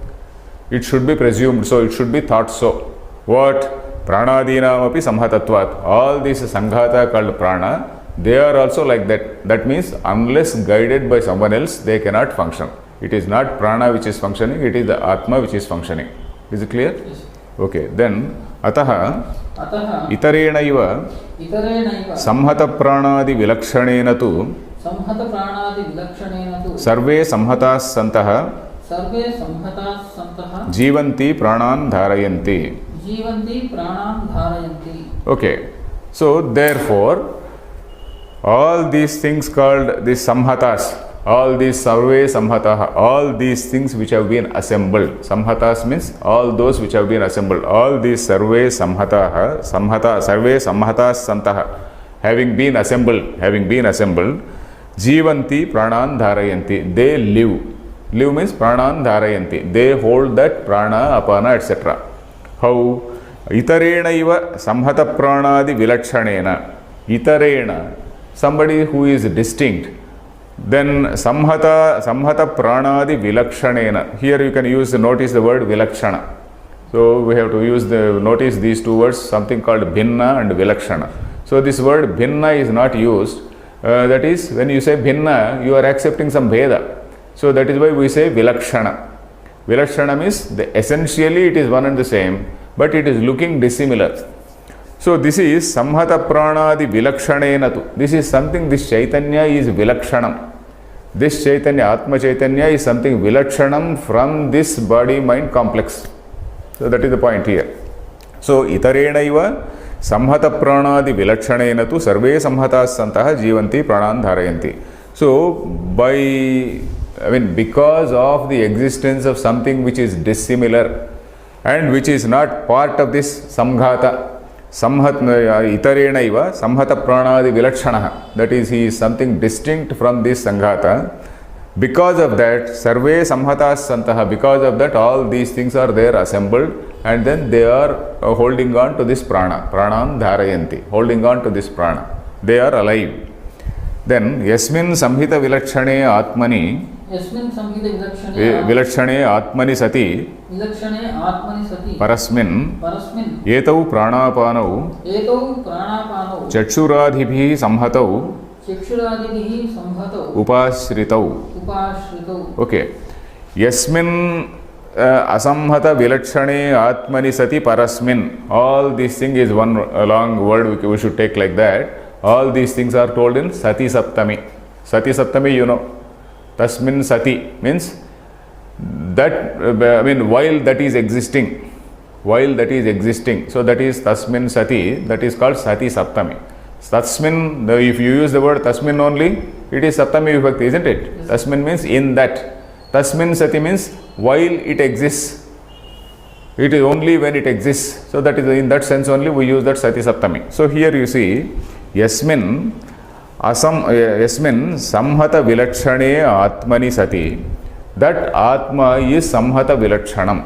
It should be presumed so. It should be thought so. What? Pranadinam api samhatatvat. All these sanghata called prana, they are also like that. That means unless guided by someone else, they cannot function. It is not prana which is functioning, it is the Atma which is functioning. Is it clear? Yes. Okay, then ataha itarena iva samhata pranadi vilakshanena tu sarve samhatas santaha jivanti pranan dharayanti. Okay, so therefore all these things called these samhatas, all these sarve samhataha, all these things which have been assembled. Samhatas means all those which have been assembled. All these sarve samhataha, sarve samhatas santaha, having been assembled, jivanti pranan dharayanti, they live. Live means pranan dharayanti, they hold that prana, apana, etc. How? Itarena iva samhata pranadi vilakshanena. Itarena, somebody who is distinct. Then samhata pranadi vilakshanena. Here you can notice the word vilakshana. So we have to notice these two words, something called bhinna and vilakshana. So this word bhinna is not used. That is, when you say bhinna, you are accepting some bheda. So that is why we say vilakshana. Vilakshana means essentially it is one and the same, but it is looking dissimilar. So this is samhata pranadi vilakshanena tu. This is something, this Chaitanya is vilakshanam. This Chaitanya, Atma Chaitanya is something vilakshanam from this body-mind complex. So that is the point here. So itarenaiva samhata pranadi vilakshanena tu sarve samhatas santaha jivanti pranan dharayanti. So because of the existence of something which is dissimilar and which is not part of this samghata, itarenaiva samhata pranadi vilakshanaha, that is, he is something distinct from this sanghata. Because of that, sarve samhatas santaha, because of that all these things are there assembled, and then they are holding on to this prana, pranam dharayanti, holding on to this prana. They are alive. Then yasmin samhita vilakshane atmani, vilakshane atmani sati, parasmin, etau pranapanau, chakshuradhibhi samhatau, upashritau. Okay. Yasmin asamhata vilakshane atmani sati parasmin. All these things is one long word we should take like that. All these things are told in Sati Saptami. Sati Saptami, you know. Tasmin Sati means that, while that is existing. While that is existing. So that is Tasmin Sati. That is called Sati Saptami. Tasmin, if you use the word Tasmin only, it is Saptami Vibhakti, isn't it? Yes. Tasmin means in that. Tasmin Sati means while it exists. It is only when it exists. So that is in that sense only we use that Sati Saptami. So here you see, Yasmin samhata vilakshane atmani sati. That Atma is samhata vilakshanam.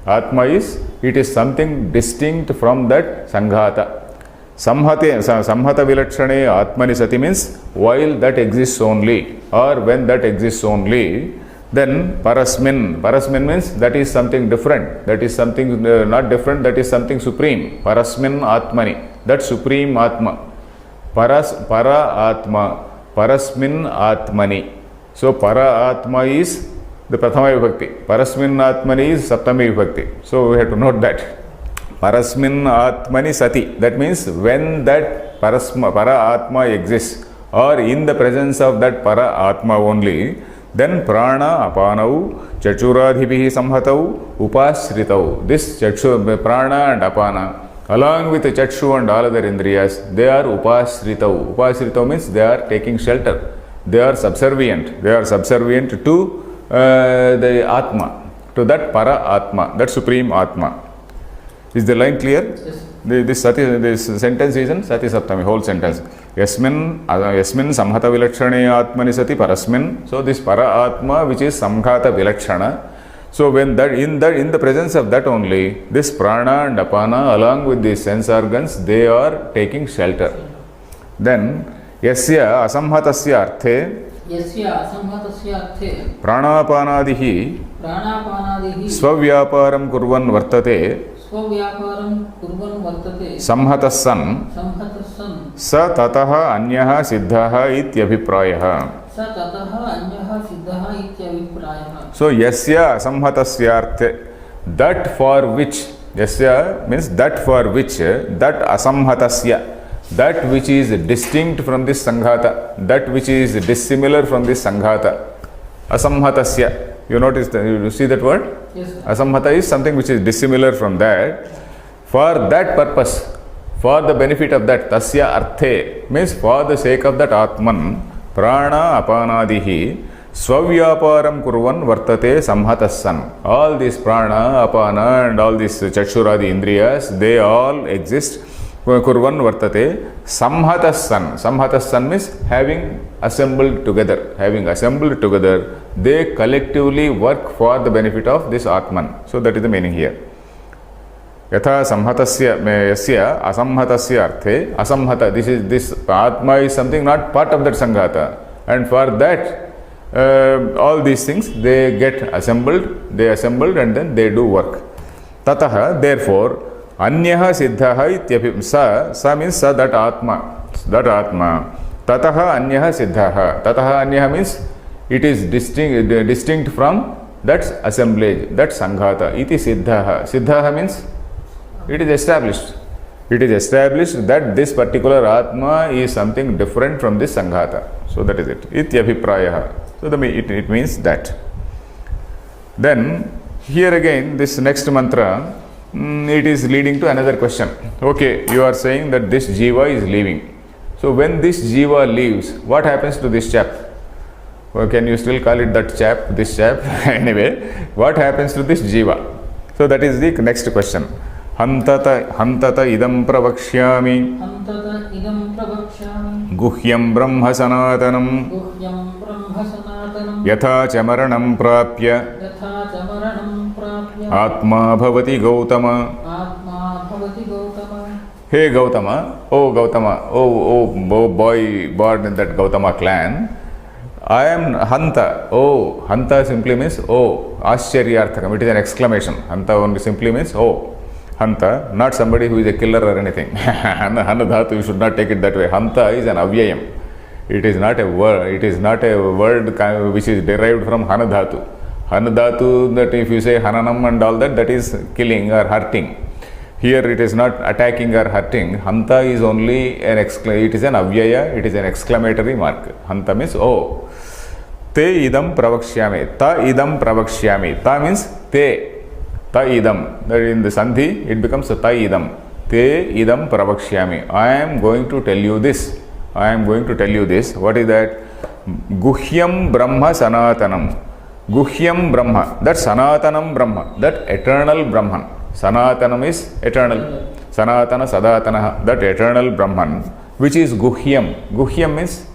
Atma is, it is something distinct from that sanghata. Samhata vilakshane atmani sati means while that exists only, or when that exists only. Then parasmin means that is something different, that is something not different, that is something supreme. Parasmin atmani, that supreme Atma. Para Atma, parasmin atmani. So para Atma is the Prathama Vibhakti, parasmin atmani is Saptami Vibhakti. So we have to note that. Parasmin atmani sati, that means when that para Atma exists, or in the presence of that para Atma only, then prana apanau chachuradhibhi samhatau upashritau. This prana and apana, along with the chakshu and all other indriyas, they are upashritau. Upashritau means they are taking shelter. They are subservient. They are subservient to the Atma, to that para Atma, that supreme Atma. Is the line clear? Yes. This sentence is in Sati Saptami, whole sentence. Yasmin samhata vilakshane atmani sati parasmin. So this para Atma which is samghata vilakshana. So when that in the presence of that only, this prana and apana along with the sense organs, they are taking shelter. Then yasya asamhatasya arthe pranapanadihi svavyaparam kurvan vartate samhatassan sa tataha anyaha siddhaha ityabhiprayah. So yasya asamhatasyarthe, that for which, yasya means that for which, that asamhatasya, that which is distinct from this sanghata, that which is dissimilar from this sanghata. Asamhatasya, you notice that, you see that word? Yes, sir. Asamhata is something which is dissimilar from that. For that purpose, for the benefit of that, tasya arthe means for the sake of that Atman, prana apanadihi svavyaparam kurvan vartate samhatassan. All these prana, apana and all these chakshuradi indriyas, they all exist. Kurvan vartate samhatassan. Samhatassan means having assembled together. Having assembled together, they collectively work for the benefit of this Atman. So that is the meaning here. Yatha samhatasya yasya asamhatasya arthe. Asamhata, this Atma is something not part of that sanghata. And for that, all these things, they get assembled, and then they do work. Tataha, therefore, anyaha siddhaha ityabhi, sa means sa, that Atma. Tataha anyaha siddhaha. Tataha anyaha means it is distinct from that assemblage, that sanghata. Iti siddhaha. Siddhaha means it is established. It is established that this particular Atma is something different from this sanghata. So that is it. Ityabhiprayah. So it means that. Then here again, this next mantra, it is leading to another question. Okay, you are saying that this jiva is leaving. So when this jiva leaves, what happens to this chap? Well, can you still call it that chap, this chap? Anyway, what happens to this jiva? So that is the next question. Hantata idam pravakshyami guhyam brahma sanatanam yatha cha maranam prapya atma bhavati gautama. Hey Gautama, oh boy born in that Gautama clan, I am Hanta. Oh, Hanta simply means oh, Ashcharyarthakam. It is an exclamation. Hanta only simply means oh. Hanta, not somebody who is a killer or anything. Hanadhatu, you should not take it that way. Hanta is an avyayam. It is not a word. It is not a word which is derived from Hanadhatu. Hanadhatu, that if you say Hananam and all that, that is killing or hurting. Here it is not attacking or hurting. Hanta is only it is an avyaya, it is an exclamatory mark. Hanta means oh. Te idam pravakshyami. Ta idam pravakshyami. Ta means te. Ta idam. That in the sandhi it becomes ta idam. Te idam pravakshyami. I am going to tell you this. I am going to tell you this. What is that? Guhyam Brahma Sanatanam. Guhyam Brahma. That Sanatanam Brahma. That eternal Brahman. Sanatanam is eternal. Sanatana Sadatana. That eternal Brahman. Which is Guhyam. Guhyam means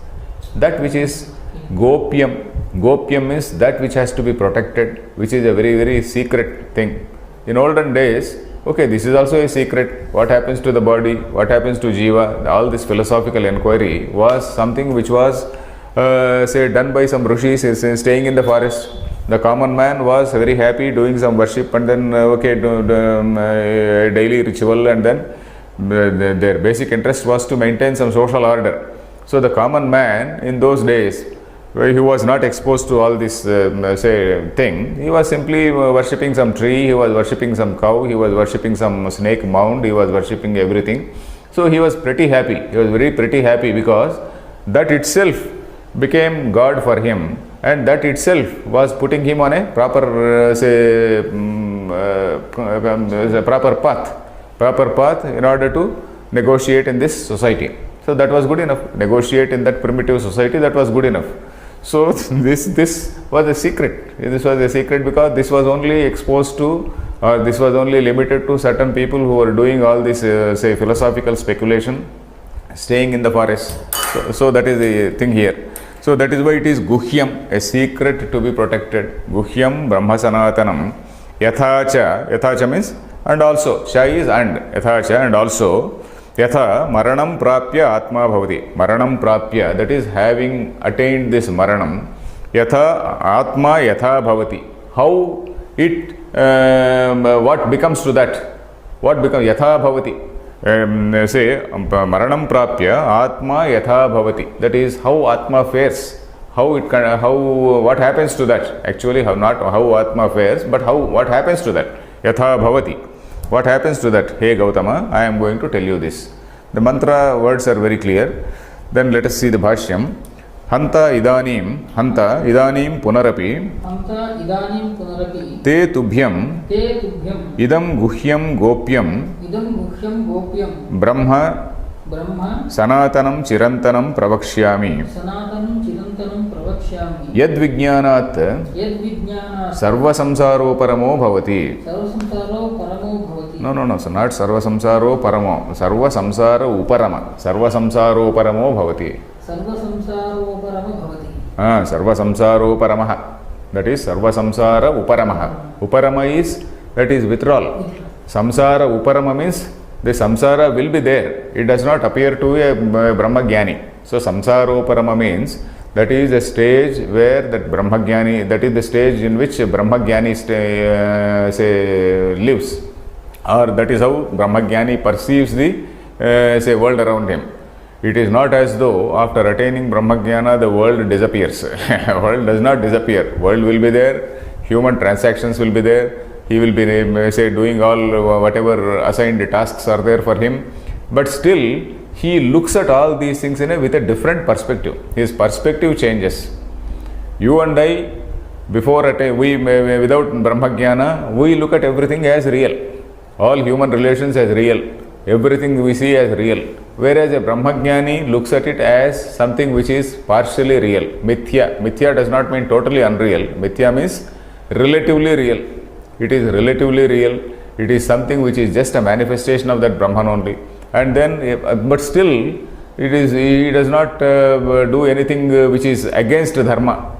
that which is Gopyam. Gopyam means that which has to be protected, which is a very, very secret thing. In olden days, okay, this is also a secret. What happens to the body? What happens to jiva? All this philosophical inquiry was something which was, say, done by some rishis staying in the forest. The common man was very happy doing some worship and then, daily ritual, and then their basic interest was to maintain some social order. So the common man in those days, he was not exposed to all this thing. He was simply worshipping some tree, he was worshipping some cow, he was worshipping some snake mound, he was worshipping everything. So he was pretty happy. He was very pretty happy because that itself became God for him, and that itself was putting him on a proper proper path in order to negotiate in this society. So that was good enough. Negotiate in that primitive society, that was good enough. So this was a secret. This was a secret because this was only exposed to, or this was only limited to certain people who were doing all this philosophical speculation, staying in the forest. So that is the thing here. So that is why it is Guhyam, a secret to be protected. Guhyam Brahma Sanatanam. Yathacha means and also. Cha is and. Yathacha and also. Yatha Maranam Prapya Atma Bhavati. Maranam Prapya, that is having attained this Maranam. Yatha Atma Yatha Bhavati. How it, what becomes to that? What becomes? Yatha Bhavati. Say Maranam Prapya Atma Yatha Bhavati. That is how Atma fares. What happens to that? Actually, not how Atma fares, but what happens to that? Yatha Bhavati. What happens to that? Hey Gautama, I am going to tell you this. The mantra words are very clear. Then let us see the Bhashyam. Hanta idanim punarapi te tubhyam idam guhyam gopyam brahma sanatanam chirantanam pravakshyami yad vijnanat sarva samsaro paramo bhavati. No, so not sarva samsaro paramo. Sarva samsara uparama. Sarva samsaro paramo bhavati. Sarva samsaro paramaha. That is sarva samsara uparamaha. Uparama is, that is withdrawal. Samsara uparama means the samsara will be there. It does not appear to a Brahmagyani. So samsaro parama means that is a stage where that Brahmagyani, that is the stage in which Brahmagyani lives. Or that is how Brahmagyani perceives the world around him. It is not as though after attaining Brahmagyana the world disappears. World does not disappear. World will be there, human transactions will be there, he will be doing all whatever assigned tasks are there for him. But still he looks at all these things with a different perspective. His perspective changes. You and I, without Brahmajnana, we look at everything as real. All human relations as real. Everything we see as real. Whereas a Brahmajnani looks at it as something which is partially real. Mithya. Mithya does not mean totally unreal. Mithya means relatively real. It is relatively real. It is something which is just a manifestation of that Brahman only. And then, but still, he does not do anything which is against dharma.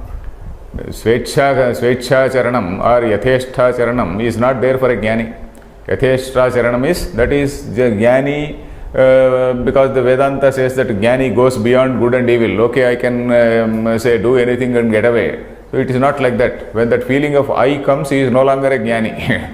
Swechha charanam or yatheshtha charanam is not there for a jnani. Yatheshtha charanam is, that is jnani, because the Vedanta says that jnani goes beyond good and evil. Okay, I can say do anything and get away. So it is not like that. When that feeling of I comes, he is no longer a jnani.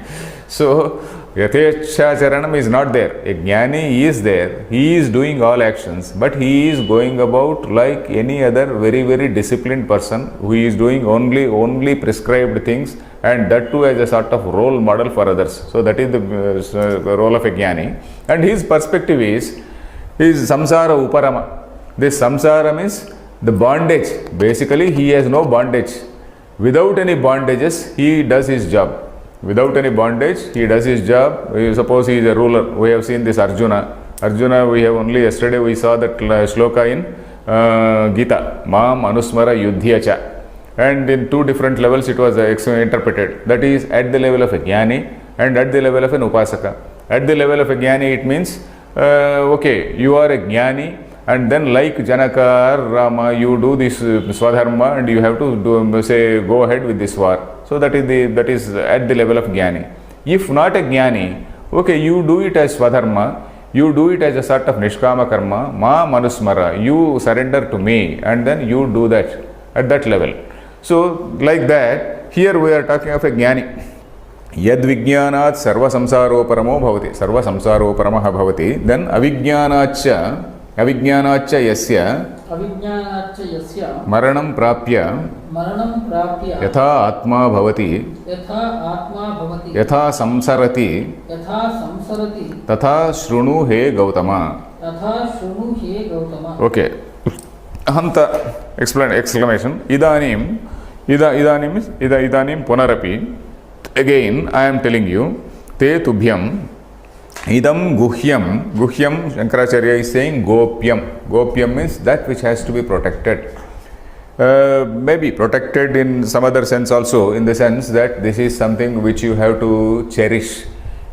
So Yathesha charanam is not there. A jnani is there. He is doing all actions, but he is going about like any other very, very disciplined person who is doing only prescribed things, and that too as a sort of role model for others. So that is the role of a jnani. And his perspective is samsara uparama. This samsara means the bondage. Basically, he has no bondage. Without any bondages, he does his job. Without any bondage, he does his job. Suppose he is a ruler. We have seen this Arjuna. We have only yesterday we saw that shloka in Gita. Mam anusmara yudhyacha. And in two different levels it was interpreted. That is at the level of a jnani and at the level of an upasaka. At the level of a jnani it means, okay, you are a jnani, and then like Janaka or Rama, you do this swadharma and you have to go ahead with this war. So that is at the level of jnani. If not a jnani, okay, you do it as swadharma, you do it as a sort of nishkama karma, ma manusmara, you surrender to me, and then you do that at that level. So like that, here we are talking of a jnani. Yad vijnanat sarva samsaroparamo bhavati, sarva samsaroparamaha bhavati, then avijnanacha yasya maranam prapya yatha atma bhavati yatha samsarati tatha shrunu he Gautama. Okay. Hanta exclamation. Idanim punarapi. Again, I am telling you, te tubhyam idam guhyam. Guhyam, Shankaracharya is saying gopyam. Gopyam means that which has to be protected. Maybe protected in some other sense also, in the sense that this is something which you have to cherish.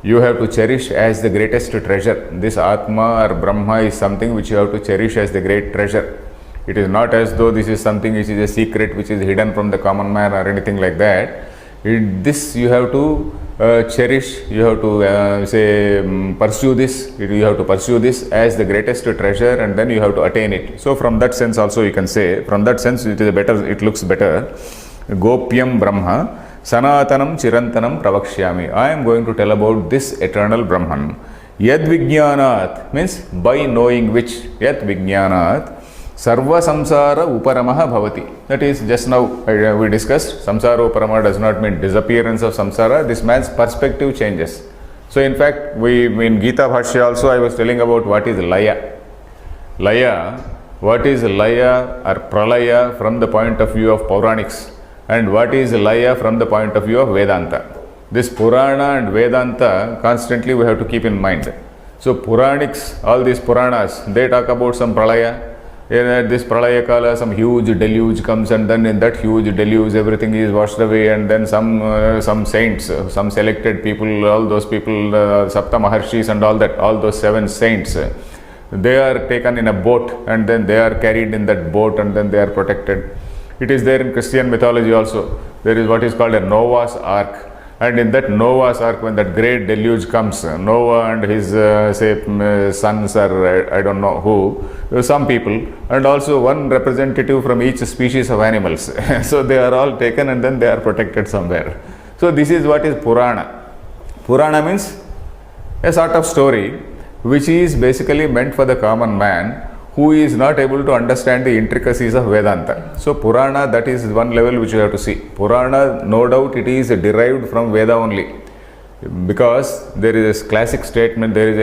You have to cherish as the greatest treasure. This Atma or Brahma is something which you have to cherish as the great treasure. It is not as though this is something which is a secret which is hidden from the common man or anything like that. This you have to cherish, you have to pursue this, you have to pursue this as the greatest treasure, and then you have to attain it. So from that sense also you can say, from that sense it looks better. Gopyam Brahma Sanatanam Chirantanam Pravakshyami. I am going to tell about this eternal Brahman. Yad Vijnanat means by knowing which, Yad Vijnanat Sarva Samsara Uparamaha Bhavati. That is, just now we discussed, Samsara Uparama does not mean disappearance of Samsara. This man's perspective changes. So in fact, in Gita Bhashya also I was telling about what is Laya. Laya, what is Laya or Pralaya from the point of view of Puranics, and what is Laya from the point of view of Vedanta. This Purana and Vedanta constantly we have to keep in mind. So Puranics, all these Puranas, they talk about some Pralaya. In this Pralaya Kala, some huge deluge comes, and then in that huge deluge everything is washed away, and then some saints, some selected people, all those people, Sapta Maharshis and all that, all those 7 saints, they are taken in a boat, and then they are carried in that boat, and then they are protected. It is there in Christian mythology also. There is what is called a Noah's Ark. And in that Noah's Ark, when that great deluge comes, Noah and his sons, or I don't know who, some people, and also one representative from each species of animals. So they are all taken and then they are protected somewhere. So this is what is Purana. Purana means a sort of story which is basically meant for the common man who is not able to understand the intricacies of Vedanta. So Purana, that is one level which you have to see. Purana, no doubt it is derived from Veda only, because there is a classic statement, there is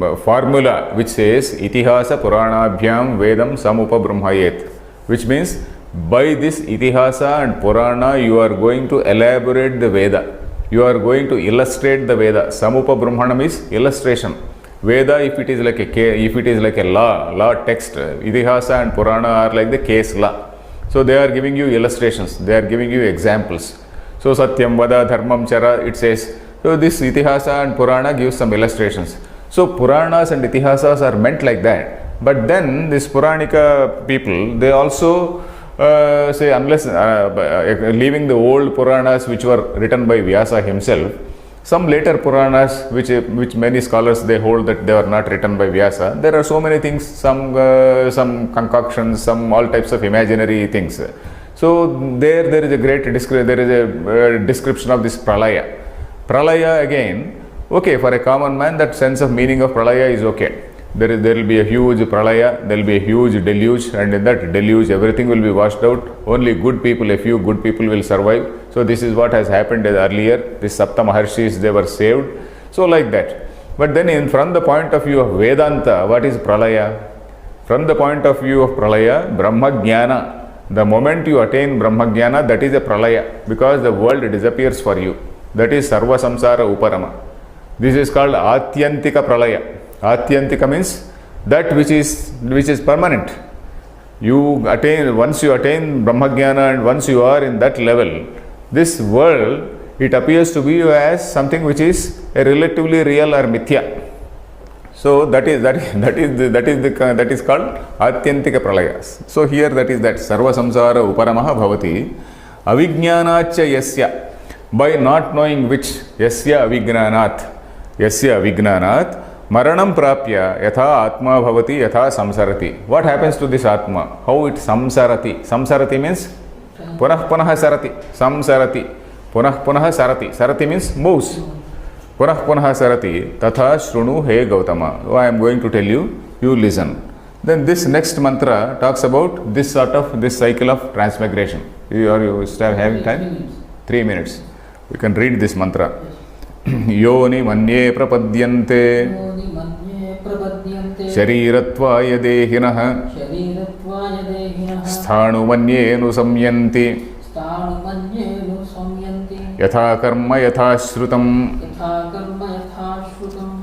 a formula which says Itihasa Puranabhyam Vedam Samupa Brahmayet, which means By this Itihasa and Purana, you are going to elaborate the Veda. You are going to illustrate the Veda. Samupa Brahmanam is illustration. Veda, if it is like a law text, Itihasa and Purana are like the case law. So they are giving you illustrations. They are giving you examples. So Satyam Vada Dharmam Chara, it says. So this Itihasa and Purana gives some illustrations. So Puranas and Itihasas are meant like that. But then this Puranika people, they also say, unless leaving the old Puranas which were written by Vyasa himself, some later Puranas which many scholars they hold that they are not written by Vyasa, there are so many things, some concoctions, some all types of imaginary things. So there is a great description of this Pralaya. Pralaya again, okay, for a common man that sense of meaning of Pralaya is okay. There will be a huge pralaya, there will be a huge deluge, and in that deluge everything will be washed out. Only good people, a few good people will survive. So this is what has happened earlier. The Sapta Maharshis, they were saved. So like that. But then from the point of view of Vedanta, what is pralaya? From the point of view of pralaya, Brahma Jnana, the moment you attain Brahma Jnana, that is a pralaya, because the world disappears for you. That is Sarva Samsara Uparama. This is called Atyantika Pralaya. Atyantika means that which is permanent. Once you attain Brahmajnana and once you are in that level, this world, it appears to be as something which is a relatively real or mithya. So that is called Atyantika Pralayas. So here that Sarva Samsara Uparamaha Bhavati Avijnanacha Yasya, by not knowing which Yasya Avijnanat Maranam Prapya Yatha Atma Bhavati Yatha Samsarati. What happens to this Atma? How it Samsarati? Samsarati means Punah Punah Sarati. Samsarati. Punah Punah Sarati. Sarati means moves. Punah Punah Sarati. Tatha Shrunu He Gautama. Oh, I am going to tell you, you listen. Then this next mantra talks about this cycle of transmigration. You still having time? 3 minutes. We can read this mantra. Yoni manye prapadyante sharirattvaya dehinah sthanu manyenu samyanti yatha karma yatha shrutam.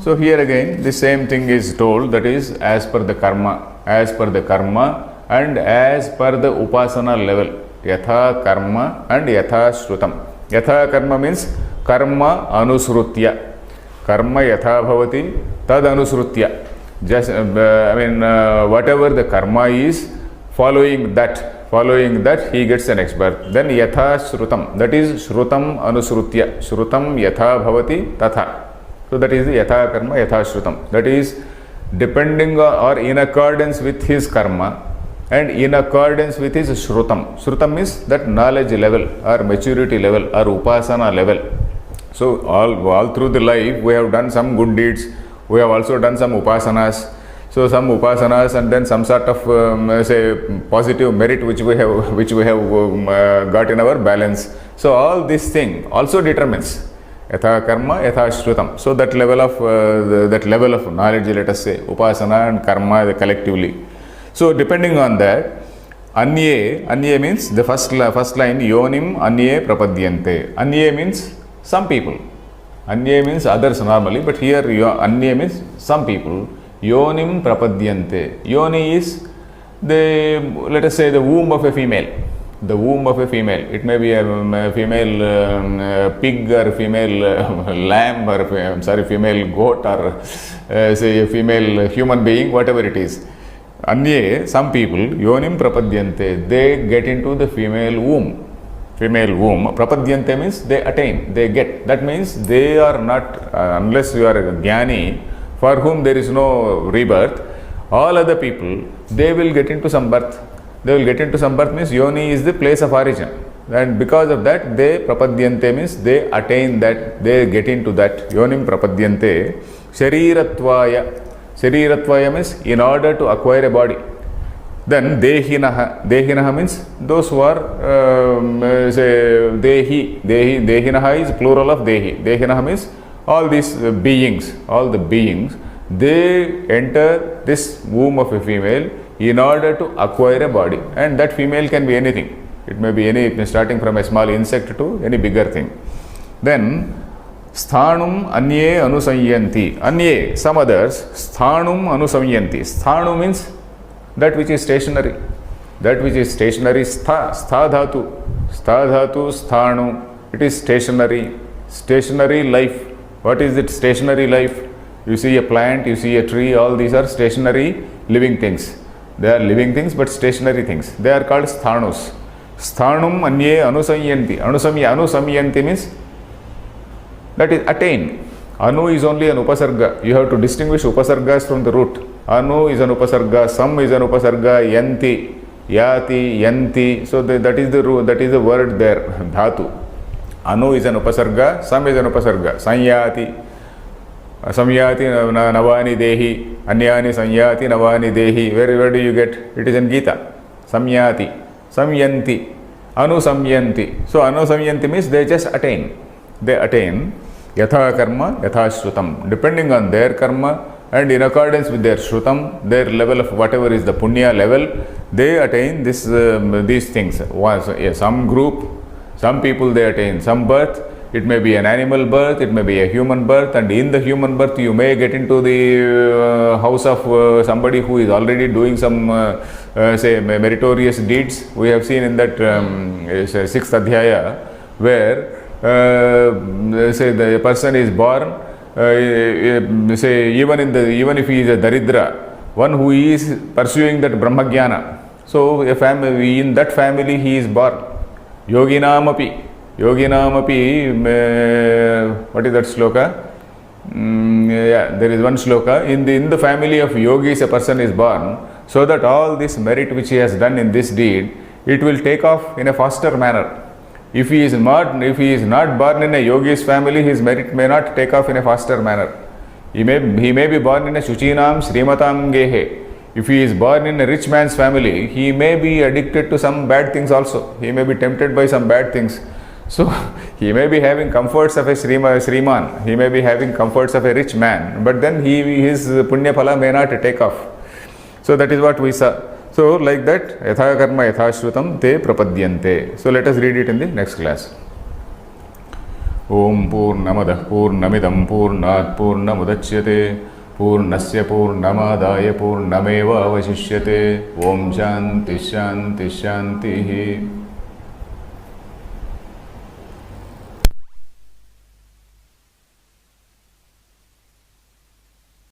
So here again the same thing is told, that is as per the karma and as per the upasana level. Yatha karma and yatha shrutam. Yatha karma means karma anusrutya. Karma yatha bhavati tad anusrutya. Just whatever the karma is, following that he gets the next birth. Then yatha shrutam, that is shrutam anusrutya. Shrutam yatha bhavati tatha. So that is the yatha karma yatha shrutam. That is depending or in accordance with his karma and in accordance with his shrutam. Shrutam means that knowledge level or maturity level or upasana level. So all through the life we have done some good deeds. We have also done some upasanas. So some upasanas and then some sort of say positive merit which we have got in our balance. So all this thing also determines yatha karma yatha shrutam. So that level of knowledge, let us say upasana and karma collectively. So depending on that, anye means the first line, yonim anye prapadyante. Anye means some people. Anye means others normally, but here anye means some people. Yonim prapadyante. Yoni is let us say the womb of a female. The womb of a female. It may be a female pig or female lamb or female goat or say a female human being, whatever it is. Anye, some people, yonim prapadyante, they get into the female womb. Female womb. Prapadyante means they attain, they get. That means they are not, unless you are a jnani, for whom there is no rebirth, all other people, they will get into some birth. They will get into some birth means yoni is the place of origin. And because of that, they prapadyante means they attain that, they get into that. Yonim prapadyante, sharirattvaya. Sharirattvaya means in order to acquire a body. Then dehinaha. Dehinaha means those who are say dehi. Dehinaha is plural of dehi. Dehinaha means all these beings, all the beings, they enter this womb of a female in order to acquire a body. And that female can be anything. It may be any, starting from a small insect to any bigger thing. Then, sthanum anye anusamyanti. Anye, some others, sthanum anusamyanti. Sthanu means that which is stationary. That which is stationary, stha dhatu. Stha dhatu, sthanu. It is stationary. Stationary life. What is it, stationary life? You see a plant, you see a tree, all these are stationary living things. They are living things but stationary things. They are called sthanus. Sthanum anye anusamyanti. Anusamyanti means that is attain. Anu is only an upasarga. You have to distinguish upasargas from the root. Anu is an upasarga, sam is an upasarga, yanti, yati, yanti. So that is the word there, dhatu. Anu is an upasarga, sam is an upasarga, sanyati. Samyati navani dehi, anyani sanyati navani dehi. Where do you get? It is in Gita. Samyati, samyanti, anusamyanti. So anusamyanti means they just attain. They attain yatha karma, yatha shrutam. Depending on their karma and in accordance with their shrutam, their level of whatever is the punya level, they attain these things. Some group, some people they attain some birth. It may be an animal birth, it may be a human birth, and in the human birth you may get into the house of somebody who is already doing some say meritorious deeds. We have seen in that 6th adhyaya where say the person is born say even if he is a daridra, one who is pursuing that brahmagyana. So a family, in that family he is born. Yoginam api, what is that shloka? There is one shloka. In the family of yogis a person is born, so that all this merit which he has done in this deed, it will take off in a faster manner. If he is not born in a yogi's family, his merit may not take off in a faster manner. He may be born in a Shuchinam Srimatam Gehe. If he is born in a rich man's family, he may be addicted to some bad things also. He may be tempted by some bad things. So, he may be having comforts of a Sriman, he may be having comforts of a rich man, but then his Punya Phala may not take off. So, that is what we saw. So, like that, yatha karma yatha shrutam te prapadyante. So, let us read it in the next class. Om Purnamadah Purnamidam Purnat Purnamudachyate Purnasya Purnamadaya Purnameva Avashishyate. Om Shanti Shanti Shanti.